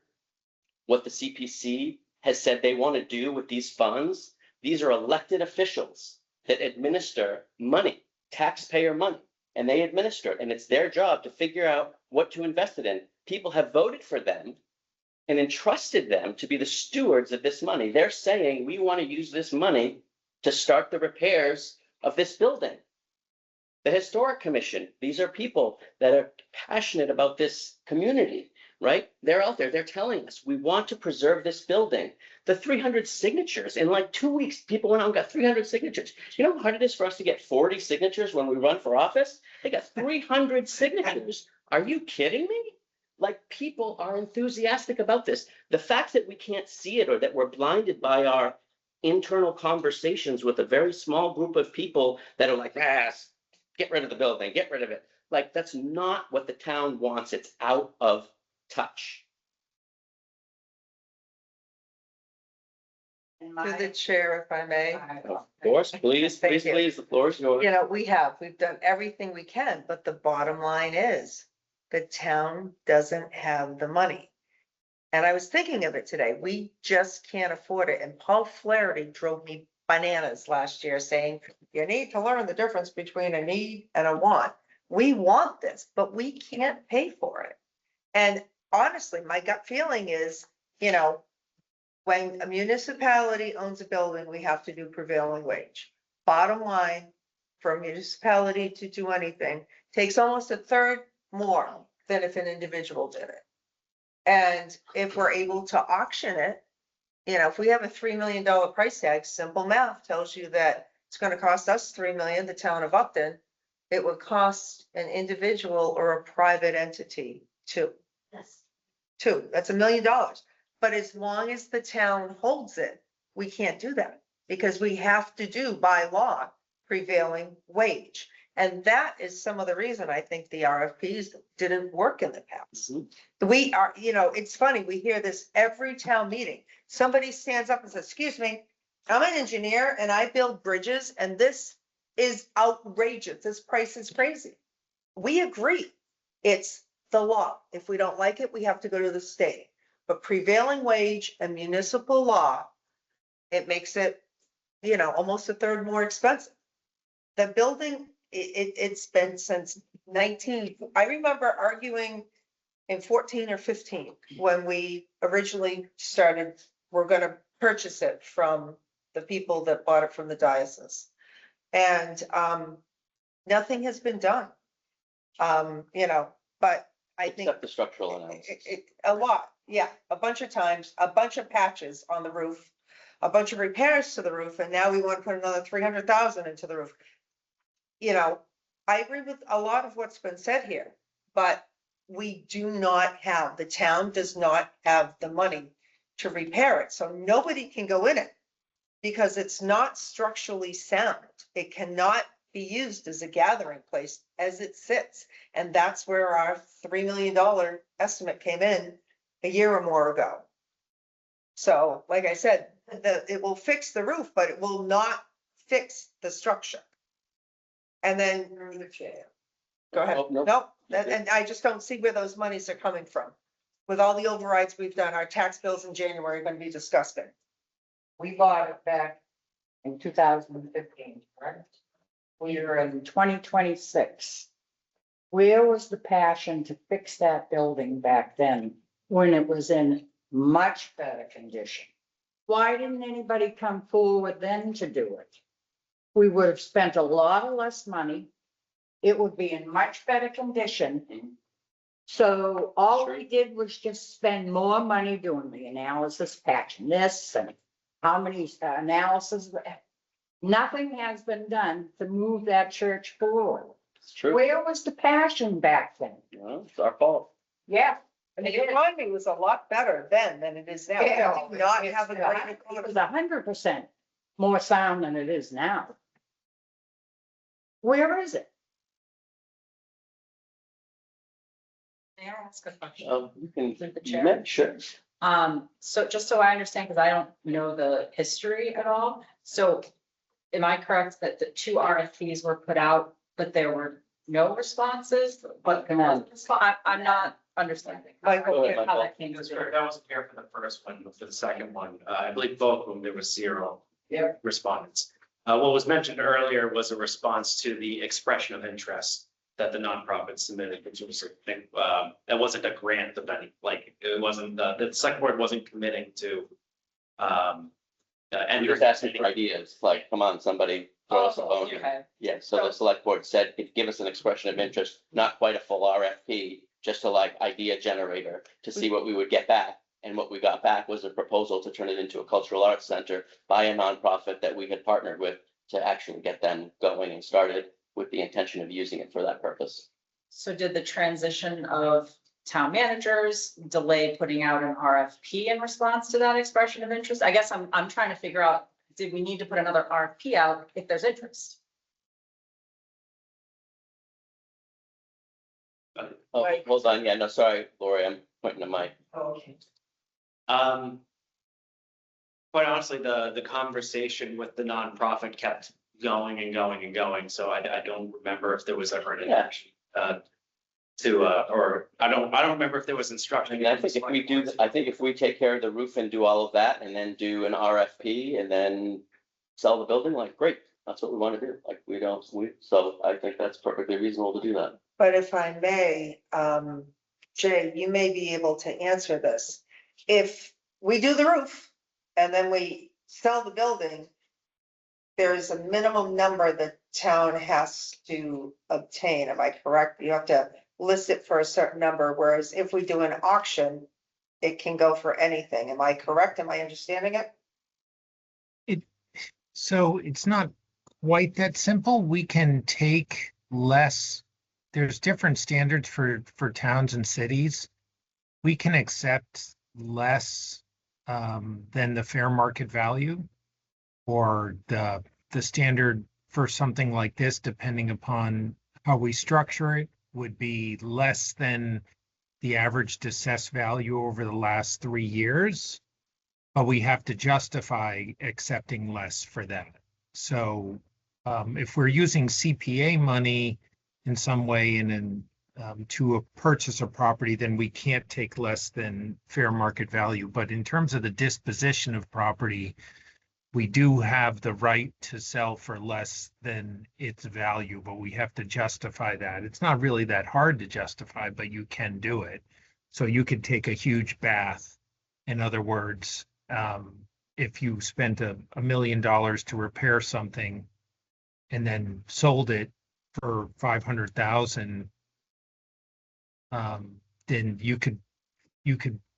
what the CPC has said they want to do with these funds. These are elected officials that administer money, taxpayer money, and they administer it. And it's their job to figure out what to invest it in. People have voted for them and entrusted them to be the stewards of this money. They're saying, we want to use this money to start the repairs of this building. The Historic Commission, these are people that are passionate about this community, right? They're out there, they're telling us, we want to preserve this building. The 300 signatures, in like 2 weeks, people went out and got 300 signatures. You know how hard it is for us to get 40 signatures when we run for office? They got 300 signatures. Are you kidding me? Like, people are enthusiastic about this. The fact that we can't see it or that we're blinded by our internal conversations with a very small group of people that are like, get rid of the building, get rid of it. Like, that's not what the town wants. It's out of touch. To the chair, if I may. Of course, please, Thank please, you. please, the floor is yours. You know, we've done everything we can, but the bottom line is the town doesn't have the money. And I was thinking of it today. We just can't afford it. And Paul Flaherty drove me bananas last year saying, you need to learn the difference between a need and a want. We want this, but we can't pay for it. And honestly, my gut feeling is, you know, when a municipality owns a building, we have to do prevailing wage. Bottom line, for a municipality to do anything, takes almost a third more than if an individual did it. And if we're able to auction it, you know, if we have a $3 million price tag, simple math tells you that it's going to cost us $3 million, the town of Upton. It would cost an individual or a private entity two. That's $1 million. But as long as the town holds it, we can't do that because we have to do by law prevailing wage. And that is some of the reason I think the RFPs didn't work in the past. We are, you know, it's funny, we hear this every town meeting. Somebody stands up and says, excuse me, I'm an engineer and I build bridges and this is outrageous. This price is crazy. We agree. It's the law. If we don't like it, we have to go to the state. But prevailing wage and municipal law, it makes it, you know, almost a third more expensive. The building, it's been since 19, I remember arguing in 14 or 15 when we originally started, we're going to purchase it from the people that bought it from the diocese. And nothing has been done, you know, but I think Except the structural analysis. a lot, yeah, a bunch of times, a bunch of patches on the roof, a bunch of repairs to the roof, and now we want to put another 300,000 into the roof. you know, I agree with a lot of what's been said here, but we do not have, the town does not have the money to repair it, so nobody can go in it because it's not structurally sound. It cannot be used as a gathering place as it sits. And that's where our $3 million estimate came in a year or more ago. So like I said, it will fix the roof, but it will not fix the structure. And then, go ahead. Oh, nope. Nope, and I just don't see where those monies are coming from. With all the overrides we've done, our tax bills in January are gonna be disgusting. We bought it back in 2015, correct? We are in 2026. Where was the passion to fix that building back then when it was in much better condition? Why didn't anybody come forward then to do it? We would have spent a lot of less money. It would be in much better condition. So all we did was just spend more money doing the analysis, patching this and how many analysis. Nothing has been done to move that church forward. It's true. Where was the passion back then? Well, it's our fault. Yeah. And the economy was a lot better then than it is now. We did not have a great It economy. was 100% more sound than it is now. Where is it? May I ask a question? You can, Through the you chair. may, sure. So just so I understand, because I don't know the history at all, so am I correct that the 2 RFPs were put out, but there were no responses? But there was a response? I'm not understanding. Michael, Go ahead, How Michael. that came to be. That wasn't here for the first one, but for the second one, I believe both of them, there was 0 Yeah. respondents. What was mentioned earlier was a response to the expression of interest that the nonprofit submitted, which was, that wasn't a grant of any, like, it wasn't, the select board wasn't committing to. And you're just asking for ideas, like, come on, somebody throw us a bone here. Okay. Yeah, so the select board said, give us an expression of interest, not quite a full RFP, just a like idea generator to see what we would get back. And what we got back was a proposal to turn it into a cultural arts center by a nonprofit that we had partnered with to actually get them going and started with the intention of using it for that purpose. So did the transition of town managers delay putting out an RFP in response to that expression of interest? I guess I'm trying to figure out, did we need to put another RFP out if there's interest? Oh, hold on, yeah, no, sorry, Lori, I'm pointing to Mike. Okay. Quite honestly, the conversation with the nonprofit kept going and going and going, so I don't remember if there was ever an action. Or I don't remember if there was I instruction. mean, I think if we do, I think if we take care of the roof and do all of that and then do an RFP and then sell the building, like, great, that's what we want to do. Like, so I think that's perfectly reasonable to do that. But if I may, Jay, you may be able to answer this. If we do the roof and then we sell the building, there's a minimum number the town has to obtain. Am I correct? You have to list it for a certain number, whereas if we do an auction, it can go for anything. Am I correct? Am I understanding it? So it's not quite that simple. We can take less. There's different standards for towns and cities. We can accept less than the fair market value, or the standard for something like this, depending upon how we structure it, would be less than the average assessed value over the last 3 years. But we have to justify accepting less for that. So if we're using CPA money in some way to purchase a property, then we can't take less than fair market value. But in terms of the disposition of property, we do have the right to sell for less than its value, but we have to justify that. It's not really that hard to justify, but you can do it. So you could take a huge bath. In other words, if you spent $1 million to repair something and then sold it for 500,000, then you could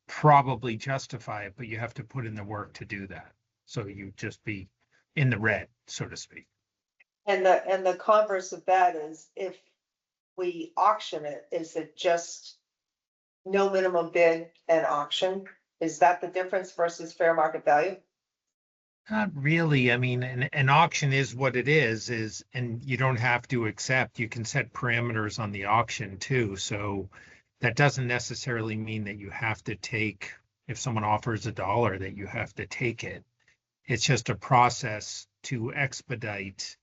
probably justify it, but you have to put in the work to do that. So you just be in the red, so to speak. And the converse of that is if we auction it, is it just no minimum bid and auction? Is that the difference versus fair market value? Not really. I mean, an auction is what it is, and you don't have to accept, you can set parameters on the auction too. So that doesn't necessarily mean that you have to take, if someone offers $1, that you have to take it. It's just a process to expedite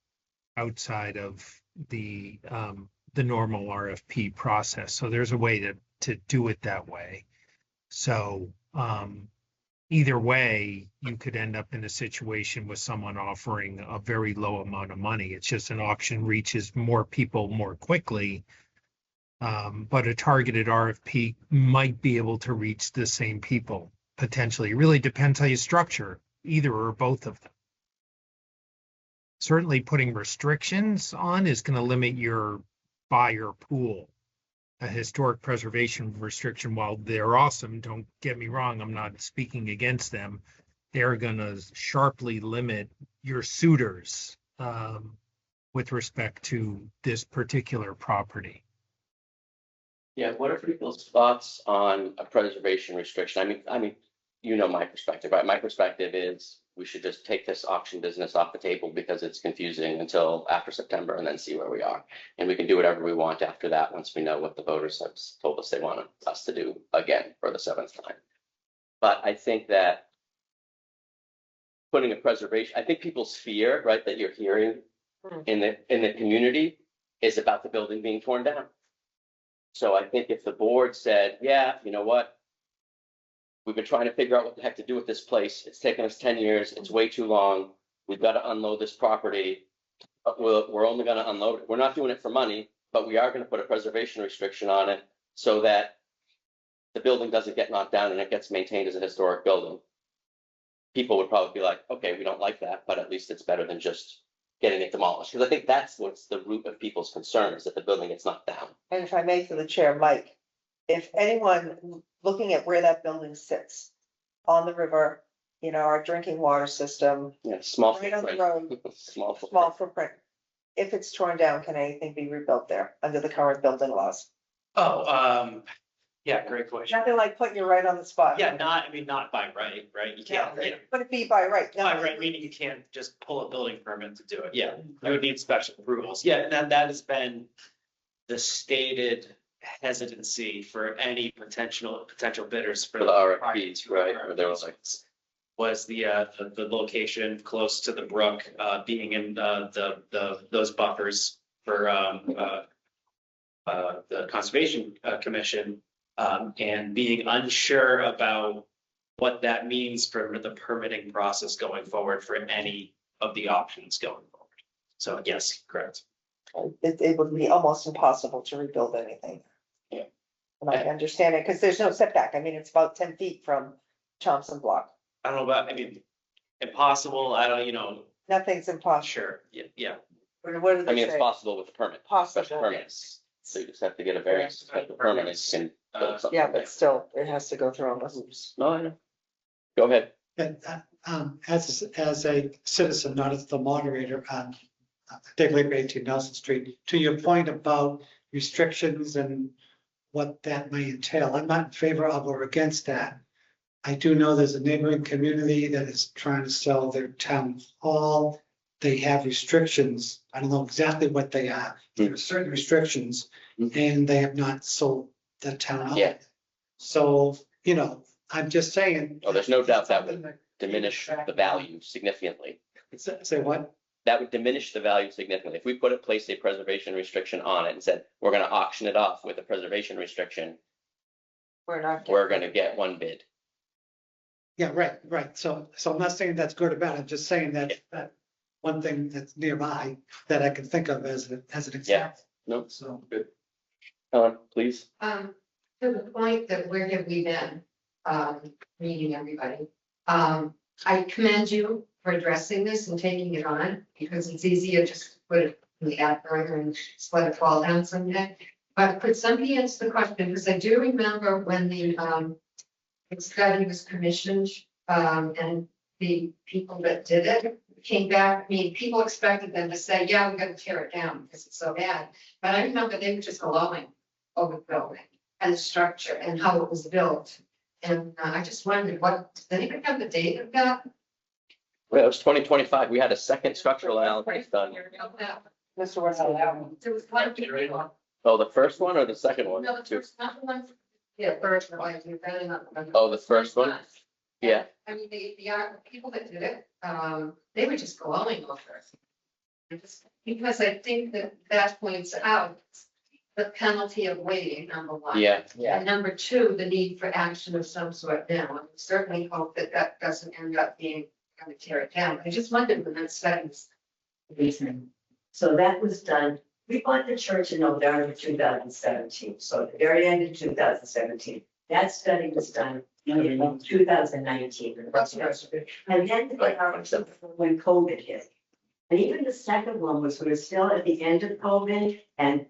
outside of the normal RFP process. So there's a way to do it that way. So, either way, you could end up in a situation with someone offering a very low amount of money. It's just an auction reaches more people more quickly. But a targeted RFP might be able to reach the same people potentially. It really depends how you structure either or both of them. Certainly putting restrictions on is going to limit your buyer pool. A historic preservation restriction, while they're awesome, don't get me wrong, I'm not speaking against them. They're going to sharply limit your suitors with respect to this particular property. Yeah, what are people's thoughts on a preservation restriction? I mean, you know my perspective, right? My perspective is we should just take this auction business off the table because it's confusing until after September and then see where we are. And we can do whatever we want after that, once we know what the voters have told us they want us to do again for the 7th time. But I think that putting a preservation, I think people's fear, right, that you're hearing in the community is about the building being torn down. So I think if the board said, yeah, you know what? We've been trying to figure out what the heck to do with this place. It's taken us 10 years. It's way too long. We've got to unload this property. But we're only going to unload it. We're not doing it for money, but we are going to put a preservation restriction on it so that the building doesn't get knocked down and it gets maintained as a historic building. People would probably be like, okay, we don't like that, but at least it's better than just getting it demolished. Because I think that's what's the root of people's concerns, that the building gets knocked down. And if I may, through the chair, Mike, if anyone looking at where that building sits on the river, you know, our drinking water system, Yeah, small right on the footprint. road, Small footprint. small footprint. If it's torn down, can anything be rebuilt there under the current building laws? Oh, yeah, great question. Nothing like putting you right on the spot. Yeah, not by right? You can't, Yeah, would it be by right? No. by right, meaning you can't just pull a building permit to do it. Yeah, you would need special approvals. Yeah, and that has been the stated hesitancy for any potential bidders For the RFPs, right, where they were like, was the location close to the brook, being in those buffers for the Conservation Commission, and being unsure about what that means for the permitting process going forward for any of the options going forward. So yes, correct. It would be almost impossible to rebuild anything. Yeah. And I understand it, because there's no setback. I mean, it's about 10 feet from Thompson Block. I don't know about, I mean, impossible, I don't, Nothing's impossible. sure, yeah. What do I they mean, it's say? possible with a permit. Special Possible. permit. Yes. So you just have to get a variance, special permit, and you can build something Yeah, there. but still, it has to go through all the hoops. No, I know. Go ahead. And, as a citizen, not as the moderator, Dave Labor, 18 Nelson Street, to your point about restrictions and what that may entail, I'm not in favor of or against that. I do know there's a neighboring community that is trying to sell their town hall. They have restrictions. I don't know exactly what they are. There are certain restrictions, and they have not sold the town hall. Yeah. So, I'm just saying. Oh, there's no doubt that would diminish the value significantly. Say what? That would diminish the value significantly. If we place a preservation restriction on it and said, we're gonna auction it off with a preservation restriction, We're not. we're gonna get one bid. Yeah, right. So I'm not saying that's good or bad. I'm just saying that one thing that's nearby that I can think of as an example. No, So. good. Helen, please. To the point that where have we been, meeting everybody? I commend you for addressing this and taking it on, because it's easier just to put it in the app burner and just let it fall down someday. But could somebody answer the question, because I do remember when the study was commissioned, and the people that did it came back, I mean, people expected them to say, yeah, we gotta tear it down because it's so bad. But I remember they were just glowing over the building and the structure and how it was built. And I just wondered, does anybody have the date of that? Well, it was 2025. We had a second structural analysis done. Mr. Wessel, that one. There was one. No, Oh, the first one or the second one? the first, not the one. Yeah, first, like, you're really not. Oh, the first one? Yeah. I mean, the people that did it, they were just glowing over it. Because I think that points out the penalty of waiting, number one. Yeah. And number two, the need for action of some sort now. And we certainly hope that that doesn't end up being, kind of tear it down. I just wondered when that sentence. So that was done, we bought the church in November 2017, so at the very end of 2017. That study was done in 2019. And then when COVID hit. And even the second one was, we were still at the end of COVID and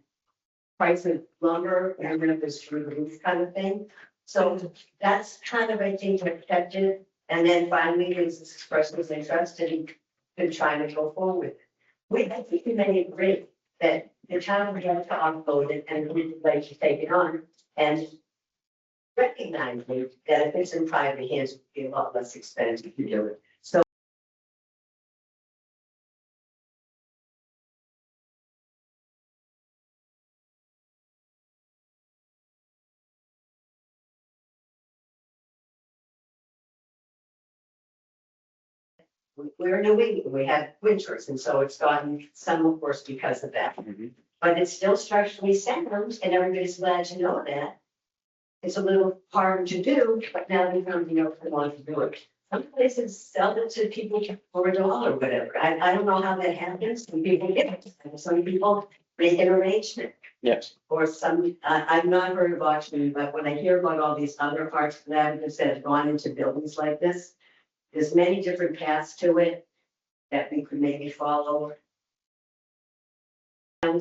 price of lumber, and it was through the roof kind of thing. So that's kind of, I think, protected. And then finally, it was expressed his interest and he's been trying to go forward. I think we may agree that the town would have to offload it and we'd like to take it on and recognizing that if it's in private hands, it would be a lot less expensive to do it. So we're in New England, we have winters, and so it's gotten some worse because of that. But it's still structurally sound, and everybody's glad to know that. It's a little hard to do, but now they finally know if they want to do it. Some places sell it to people for $1 or whatever. I don't know how that happens. Some people get it, and some people make an arrangement. Yes. Or some, I've not heard of auctioning, but when I hear about all these other parts of that have gone into buildings like this, there's many different paths to it that we could maybe follow. I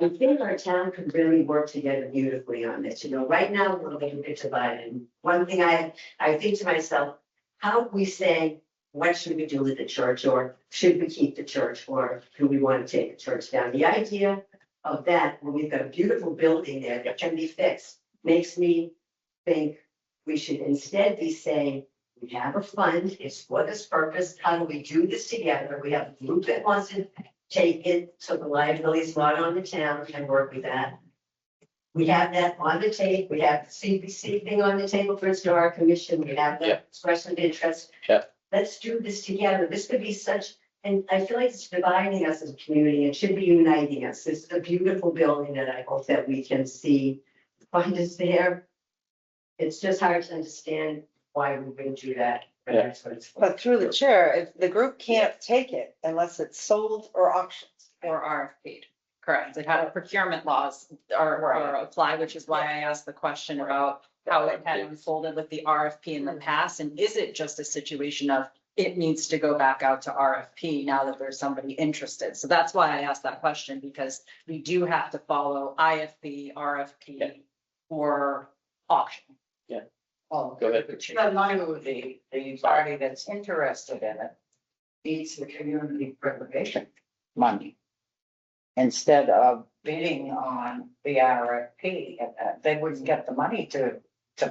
think our town could really work together beautifully on this. You know, right now, we're a little bit divided. One thing I think to myself, how do we say, what should we do with the church? Or should we keep the church? Or do we want to take the church down? The idea of that, when we've got a beautiful building there that can be fixed, makes me think we should instead be saying, we have a fund, it's for this purpose, how do we do this together? We have a group that wants to take it, so the liability is not on the town, and work with that. We have that on the table, we have the CPC thing on the table for Historic Commission, we have the expression of interest. Yeah. Let's do this together, this could be such, and I feel like it's dividing us as a community, it should be uniting us. This is a beautiful building that I hope that we can see, find us there. It's just hard to understand why we wouldn't do that. But Yeah. that's what it's for. But through the chair, if the group can't take it unless it's sold or auctioned. Or RFP, correct, they have procurement laws are apply, which is why I asked the question about how it had unfolded with the RFP in the past, and is it just a situation of it needs to go back out to RFP now that there's somebody interested? So that's why I asked that question, because we do have to follow IFB, RFP, or auction. Oh, Go ahead. but you know, the party that's interested in it needs the community preservation money. Instead of bidding on the RFP, they wouldn't get the money to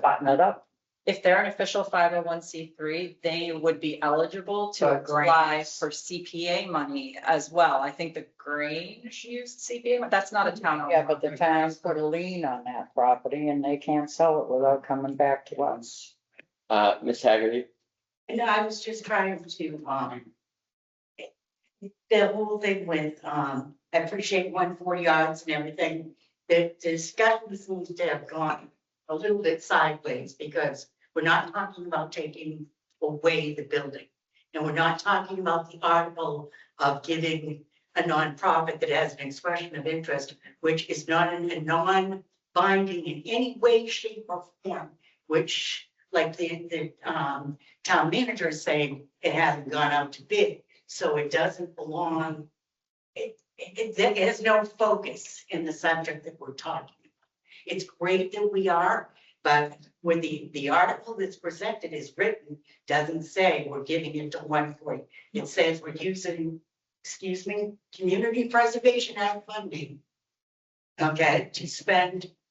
button it up. If they're an official 501c3, they would be eligible to For apply grants. for CPA money as well. I think the Grange used CPA, but that's not a town. Yeah, but the town put a lien on that property and they can't sell it without coming back to us. Ms. Haggerty? And I was just trying to, the whole thing with, I appreciate 140 yards and everything. The discussion seems to have gone a little bit sideways because we're not talking about taking away the building. And we're not talking about the article of giving a nonprofit that has an expression of interest, which is not a non-binding in any way, shape or form, which like the town manager is saying, it hasn't gone out to bid, so it doesn't belong. It has no focus in the subject that we're talking about. It's great that we are, But when the article that's presented is written, doesn't say we're giving it to 140. It says we're using, excuse me, Community Preservation Act funding. Okay,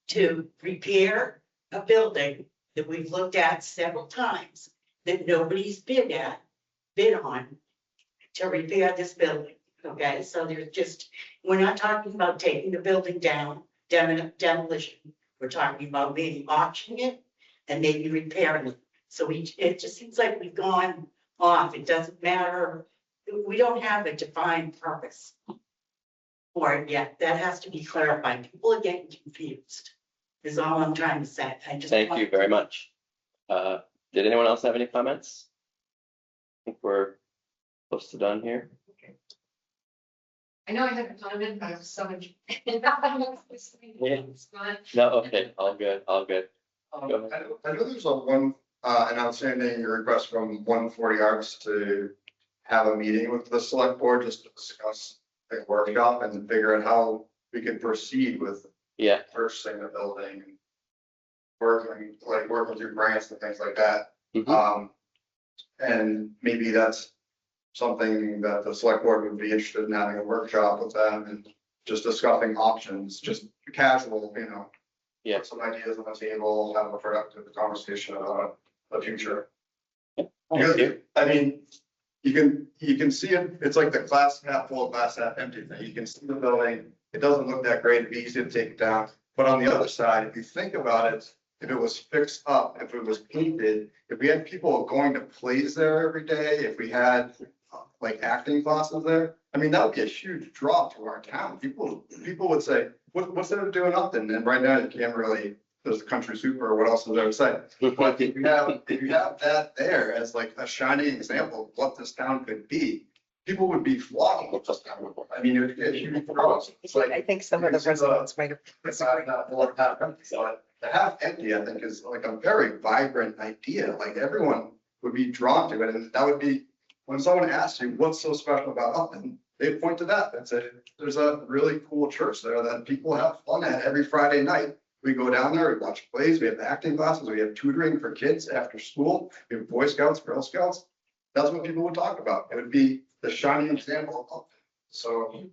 to repair a building that we've looked at several times, that nobody's bid on to repair this building. Okay, so we're not talking about taking the building down, demolition. We're talking about maybe auctioning it and maybe repairing it. So it just seems like we've gone off. It doesn't matter. We don't have a defined purpose for it yet. That has to be clarified. People are getting confused, is all I'm trying to say. Thank you very much. Did anyone else have any comments? I think we're close to done here. I know I had a comment, but I was so much. No, okay, all good, all good. Go ahead. I know there's an outstanding request from 140 Arts to have a meeting with the select board just to discuss a workshop and figure out how we could proceed with purchasing the building. Working through grants and things like that. And maybe that's something that the select board would be interested in having a workshop with them and just discussing options, just casual, put some ideas on the table, have a productive conversation about the future. Because, I mean, you can see it, it's like the glass half full, glass half empty thing. You can see the building, it doesn't look that great, it'd be easy to take it down. But on the other side, if you think about it, if it was fixed up, if it was painted, if we had people going to plays there every day, if we had like acting classes there, I mean, that would be a huge draw to our town. People would say, what's there to do? Nothing. And right now you can't really, there's a country super or what else is there to say? But if you have that there as like a shining example of what this town could be, people would be flocking with this town. I mean, it would get huge draws. It's like, I think some of the residents might have disagreed. The half empty, I think, is like a very vibrant idea. Like everyone would be drawn to it. And that would be when someone asks you, what's so special about Upton? They point to that and say, there's a really cool church there that people have fun at every Friday night. We go down there, we watch plays, we have acting classes, we have tutoring for kids after school, we have Boy Scouts, Girl Scouts. That's what people would talk about. It would be the shining example of Upton. So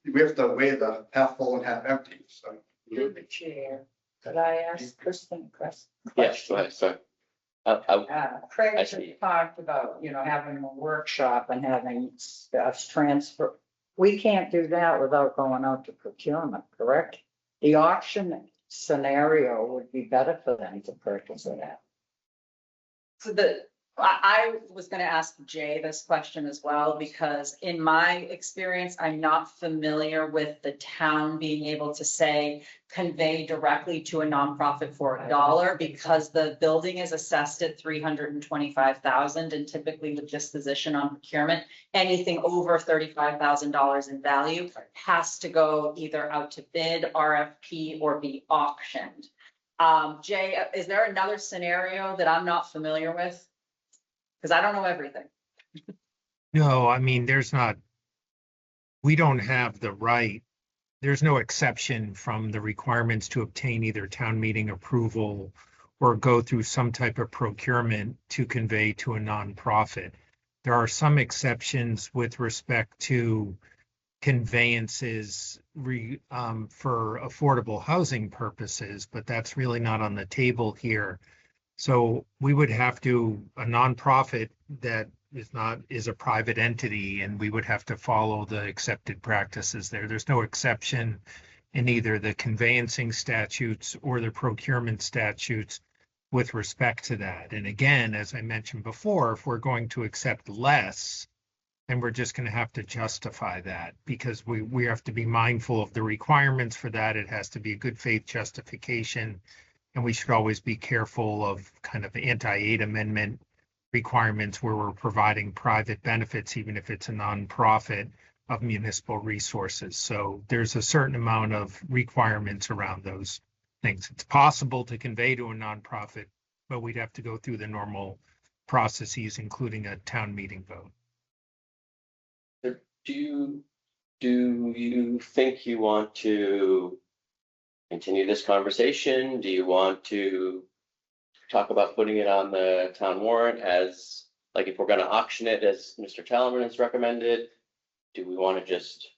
we have to weigh the half full and half empty. So. Through the chair, could I ask Kristen a question? Yes, go ahead, sorry. Craig I has see. talked about, having a workshop and having stuff transfer. We can't do that without going out to procurement, correct? The auction scenario would be better for them to purchase it at. So I was gonna ask Jay this question as well, because in my experience, I'm not familiar with the town being able to say, convey directly to a nonprofit for $1, because the building is assessed at $325,000, and typically with disposition on procurement, anything over $35,000 in value has to go either out to bid, RFP, or be auctioned. Jay, is there another scenario that I'm not familiar with? Because I don't know everything. No, I mean, we don't have the right, there's no exception from the requirements to obtain either town meeting approval or go through some type of procurement to convey to a nonprofit. There are some exceptions with respect to conveyances for affordable housing purposes, but that's really not on the table here. So we would have to, a nonprofit that is a private entity, and we would have to follow the accepted practices there. There's no exception in either the conveyancing statutes or the procurement statutes with respect to that. And again, as I mentioned before, if we're going to accept less, then we're just going to have to justify that, because we have to be mindful of the requirements for that. It has to be a good faith justification. And we should always be careful of kind of anti-aid amendment requirements where we're providing private benefits, even if it's a nonprofit, of municipal resources. So there's a certain amount of requirements around those things. It's possible to convey to a nonprofit, but we'd have to go through the normal processes, including a town meeting vote. Do you think you want to continue this conversation? Do you want to talk about putting it on the town warrant as, like, if we're gonna auction it as Mr. Tallerman has recommended? Do we want to just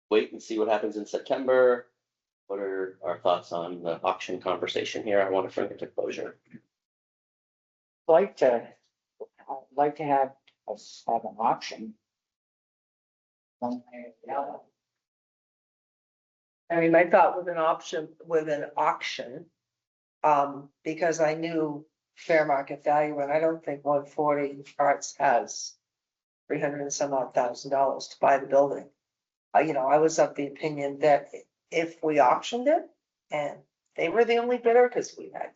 wait and see what happens in September? What are our thoughts on the auction conversation here? I want to bring it to closure. I'd like to have us have an auction. One way or the other. I mean, my thought with an auction, because I knew fair market value, and I don't think 140 Arts has 300 and some odd $1,000 to buy the building. I was of the opinion that if we auctioned it and they were the only bidder, because we had,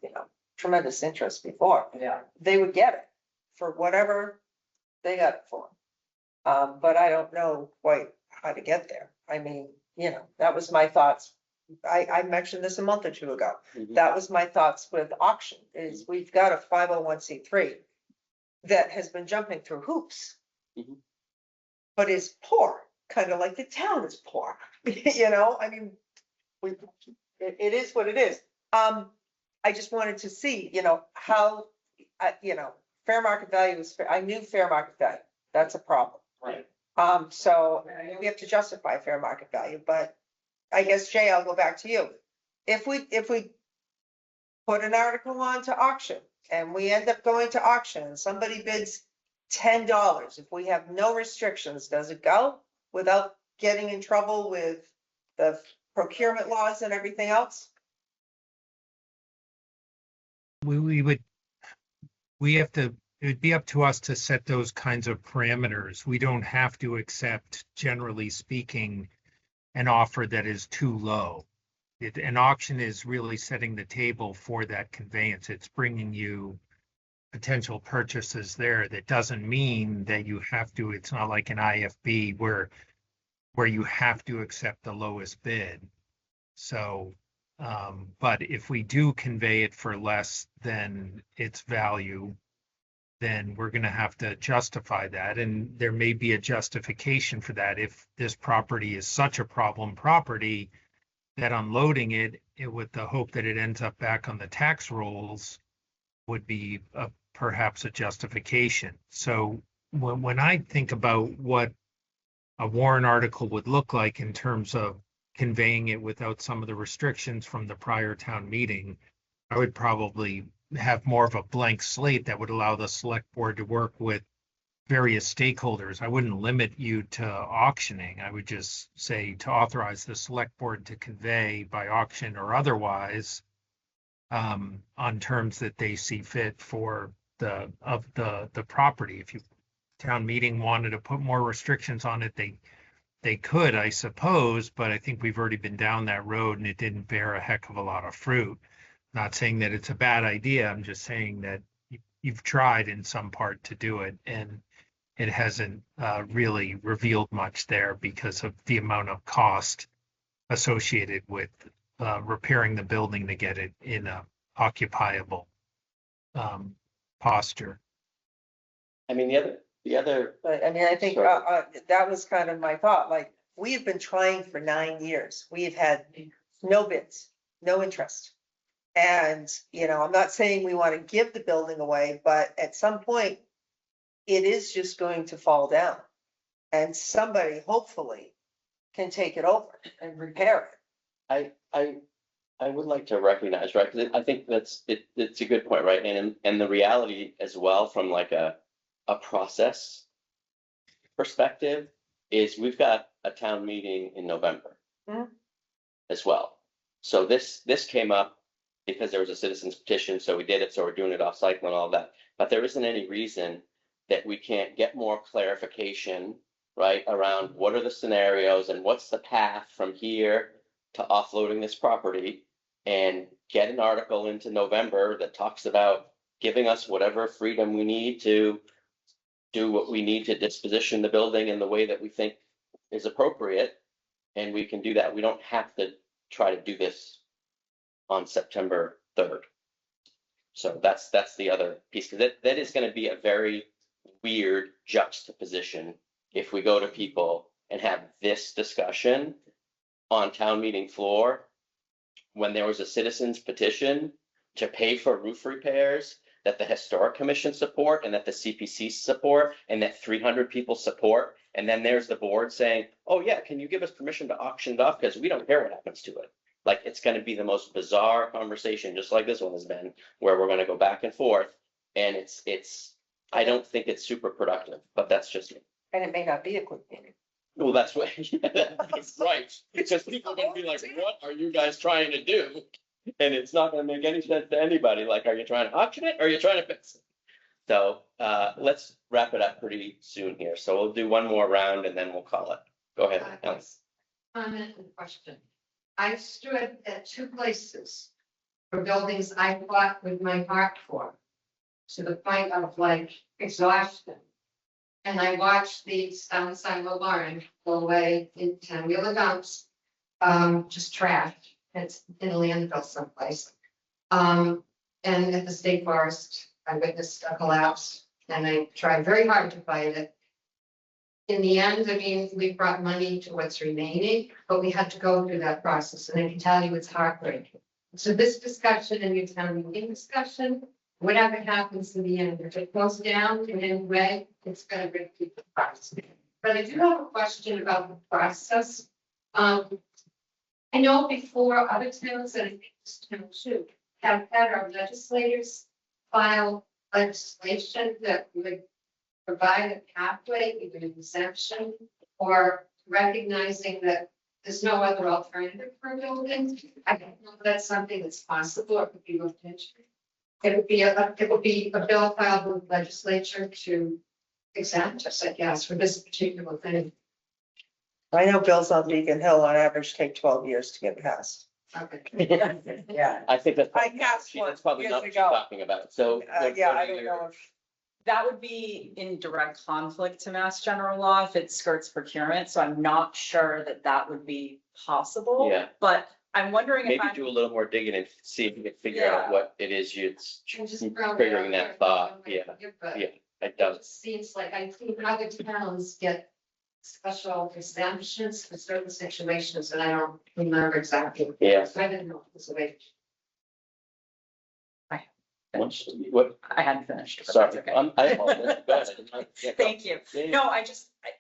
tremendous interest before, Yeah. they would get it for whatever they got it for. But I don't know quite how to get there. I mean, that was my thoughts. I mentioned this a month or two ago. Mhm. That was my thoughts with auction, is we've got a 501c3 that has been jumping through hoops. Mhm. But is poor, kind of like the town is poor, I mean, it is what it is. I just wanted to see, how, fair market value is fair. I knew fair market value. That's a problem. Right. So we have to justify fair market value, but I guess, Jay, I'll go back to you. If we put an article on to auction and we end up going to auction and somebody bids $10, if we have no restrictions, does it go without getting in trouble with the procurement laws and everything else? It would be up to us to set those kinds of parameters. We don't have to accept, generally speaking, an offer that is too low. An auction is really setting the table for that conveyance. It's bringing you potential purchases there. That doesn't mean that you have to, it's not like an IFB where you have to accept the lowest bid. So, but if we do convey it for less than its value, then we're going to have to justify that. And there may be a justification for that if this property is such a problem property that unloading it with the hope that it ends up back on the tax rolls would be perhaps a justification. So when I think about what a warrant article would look like in terms of conveying it without some of the restrictions from the prior town meeting, I would probably have more of a blank slate that would allow the select board to work with various stakeholders. I wouldn't limit you to auctioning. I would just say to authorize the select board to convey by auction or otherwise on terms that they see fit for the property. If town meeting wanted to put more restrictions on it, they could, I suppose, but I think we've already been down that road and it didn't bear a heck of a lot of fruit. Not saying that it's a bad idea. I'm just saying that you've tried in some part to do it and it hasn't really revealed much there because of the amount of cost associated with repairing the building to get it in a occupiable posture. I mean, the other, But I mean, I think Sure. that was kind of my thought, like, we have been trying for 9 years. We've had no bids, no interest. And, I'm not saying we want to give the building away, but at some point, it is just going to fall down. And somebody hopefully can take it over and repair it. I would like to recognize, right, because I think it's a good point, right? And the reality as well from like a process perspective is we've got a town meeting in November Mhm. as well. So this came up because there was a citizen's petition, so we did it, so we're doing it off cycle and all that. But there isn't any reason that we can't get more clarification, right, around what are the scenarios and what's the path from here to offloading this property and get an article into November that talks about giving us whatever freedom we need to do what we need to disposition the building in the way that we think is appropriate. And we can do that. We don't have to try to do this on September 3rd. So that's the other piece. That is going to be a very weird juxtaposition if we go to people and have this discussion on town meeting floor when there was a citizens petition to pay for roof repairs that the Historic Commission support and that the CPC support and that 300 people support. And then there's the board saying, oh yeah, can you give us permission to auction it off? Because we don't care what happens to it. Like, it's going to be the most bizarre conversation, just like this one has been, where we're going to go back and forth. And I don't think it's super productive, but that's just me. And it may not be a quick meeting. Well, that's what, that's right. Because people are going to be like, what are you guys trying to do? And it's not going to make any sense to anybody. Like, are you trying to auction it or are you trying to fix it? So let's wrap it up pretty soon here. So we'll do one more round and then we'll call it. Go ahead, Ellen. Comment and question. I stood at two places for buildings I fought with my heart for, to the point of like exhaustion. And I watched the San Lauren go away in 10-wheeler dumps, just trash. It's in a landfill someplace. And at the state forest, I witnessed a collapse and I tried very hard to fight it. In the end, I mean, we brought money to what's remaining, but we had to go through that process, and I can tell you it's heartbreaking. So this discussion and your town meeting discussion, whatever happens in the end, if it goes down in any way, it's gonna bring people apart. But I do have a question about the process. I know before other towns, and I think this town too, have had our legislators file legislation that would provide a pathway, either an exemption or recognizing that there's no other alternative for building. I don't know if that's something that's possible or could be looked into. It would be a bill filed with the legislature to exempt us, I guess, for this particular thing. I know bills on Beacon Hill on average take 12 years to get passed. Okay. Yeah. I think that's. I passed one That's probably years not what ago. you're talking about. So. Yeah, I don't know if. That would be in direct conflict to Mass General Law if it skirts procurement, so I'm not sure that that would be possible. Yeah. But I'm wondering if Maybe I'm. do a little more digging and see if you can figure out Yeah. what it is it's And just throw it figuring out that there. thought. Yeah, But yeah, it it does. seems like I think other towns get special exemptions for certain situations, and I don't remember exactly. Yeah. So I didn't know it was a way. What, I hadn't finished. but that's sorry, okay. I apologize. Go ahead. Yeah, go. Thank you. Yeah, yeah. No,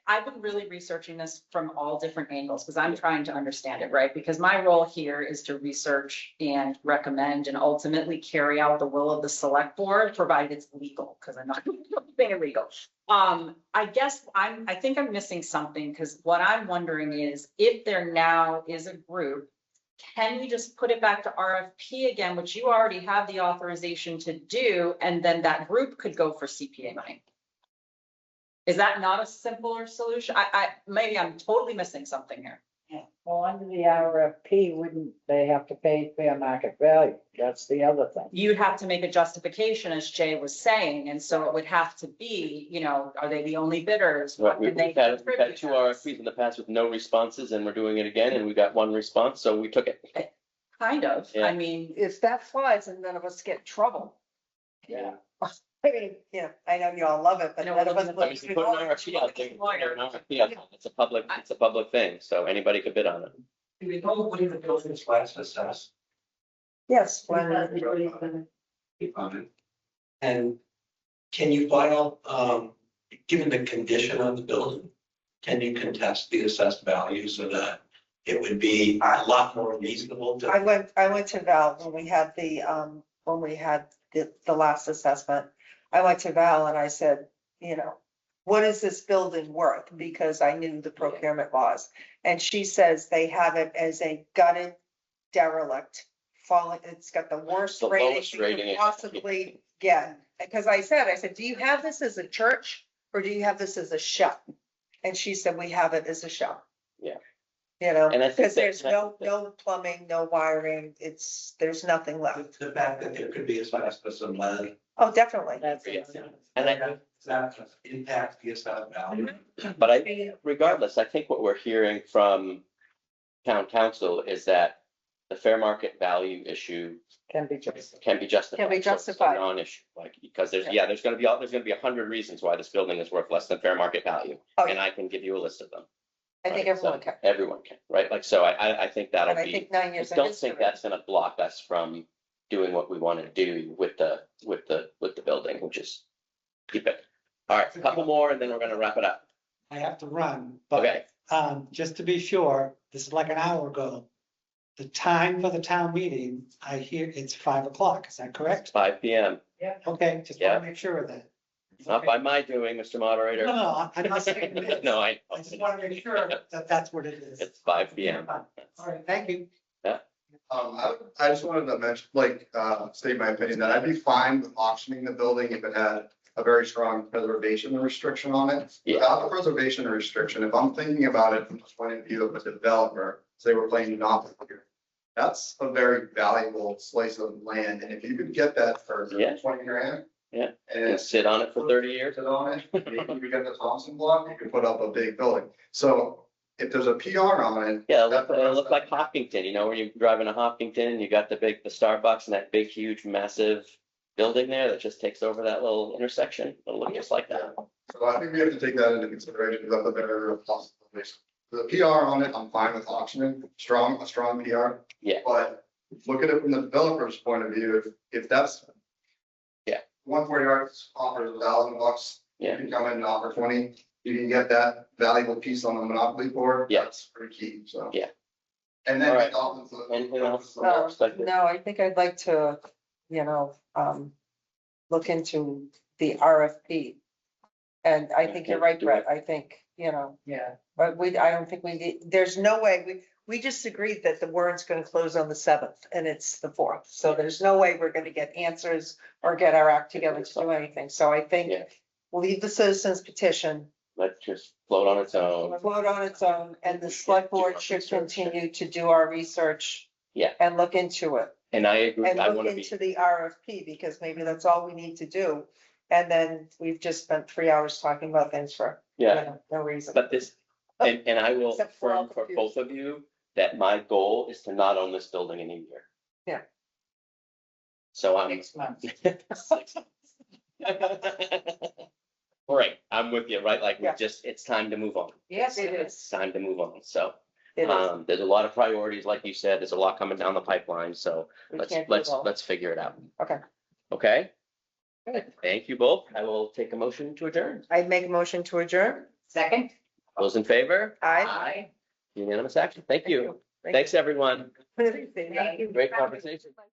I've been really researching this from all different angles because I'm trying to understand it, right? Because my role here is to research and recommend and ultimately carry out the will of the select board, provided it's legal, because I'm not doing anything illegal. I guess I think I'm missing something because what I'm wondering is if there now is a group, can we just put it back to RFP again, which you already have the authorization to do, and then that group could go for CPA money? Is that not a simpler solution? Maybe I'm totally missing something here. Yeah. Well, under the RFP, wouldn't they have to pay fair market value? That's the other thing. You'd have to make a justification, as Jay was saying, and so it would have to be, are they the only bidders? Right, What we've can they had contribute two to us? RFPs in the past with no responses and we're doing it again and we got one response, so we took it. Kind of, Yeah. I mean, If that flies and none of us get in trouble. yeah. I mean, I know you all love it, but No, none of well, us. I mean, if you put an RFP out there, you put an RFP out there. It's a public thing, so anybody could bid on it. Do we know when the building's last assessed? Yes. And can you file, given the condition of the building, can you contest the assessed value so that it would be a lot more reasonable to? I went to Val when we had the last assessment. I went to Val and I said, what is this building worth? Because I knew the procurement laws. And she says they have it as a gutted derelict, falling, it's got the worst The rating lowest you rating. could possibly get. Because I said, do you have this as a church or do you have this as a shop? And she said, we have it as a shop. Yeah. And I think because that- there's no plumbing, no wiring, there's nothing left. The fact that there could be asbestos and lead. Oh, definitely. And I, That impacts the assessed value. but regardless, I think what we're hearing from town council is that the fair market value issue Can be just. can be justified. Can be So it's justified. a non-issue, because there's gonna be 100 reasons why this building is worth less than fair market value. Oh, And I can give you a list of them. I think right? everyone So can. Everyone can, right? Like, so I think that'll And I be, think 9 I years. of don't think history. that's gonna block us from doing what we want to do with the building, which is keep it. All right, a couple more and then we're gonna wrap it up. I have to run, Okay, but just to be sure, this is like an hour ago. The time for the town meeting, I hear it's 5 o'clock. Is that correct? 5 PM. Okay, just Yeah. want to make sure of that. Not by my doing, Mr. Moderator. No, I'm not saying that. No, I just want to make sure that that's what it is. It's 5 PM. All right, thank you. I just wanted to mention, state my opinion that I'd be fine with auctioning the building if it had a very strong preservation restriction on it. Yeah. Without the preservation restriction, if I'm thinking about it from the point of view of a developer, say we're playing Monopoly here. That's a very valuable slice of land, and if you could get that for Yeah. 20 grand. Yeah. And And sit on it for 30 years. sit on it, maybe you get the Thompson block, you could put up a big building. So if there's a PR on it. Yeah, that it'll look like prevents Hopkinton, you know, when you're driving to Hopkinton, you got the Starbucks and that big, huge, massive building there that just takes over that little intersection. It'll look just like that. that. So I think we have to take that into consideration, because that's a better possibility. The PR on it, I'm fine with auctioning, a strong PR. Yeah. But look at it from the developer's point of view, if that's. Yeah. 140 Arts offers $1,000. Yeah. You can come in and offer 20, you can get that valuable piece on the Monopoly board. Yeah. That's pretty key, so. Yeah. And then. All right. Anything else from our perspective? No, I think I'd like to, look into the RFP. And I think you're right, Brett. I think, Yeah. but I don't think we need, there's no way, we just agreed that the warrant's gonna close on the 7th and it's the 4th. So there's no way we're gonna get answers or get our act together to do anything. So I think Yeah. we'll leave the citizens petition Let just float on its own. float on its own, and the select board should continue to do our research. Yeah. And look into it, And I agree, and I look want to be, into the RFP, because maybe that's all we need to do. And then we've just spent 3 hours talking about things for, yeah, no reason. but this, and I will Except for all affirm for confused. both of you that my goal is to not own this building in a year. Yeah. So I'm. 6 months. All right, I'm with you, right? Like, we Yeah. just, it's time to move on. Yes, it It's is. time to move on. So, It is. there's a lot of priorities, like you said, there's a lot coming down the pipeline, so We let's, can't do it all. let's figure it out. Okay. Okay? Good. Thank you both. I will take a motion to adjourn. I'd make a motion to adjourn. Second? Those in favor? Aye. Unanimous action. Thank you. Thanks, everyone. Thank you. Great conversation.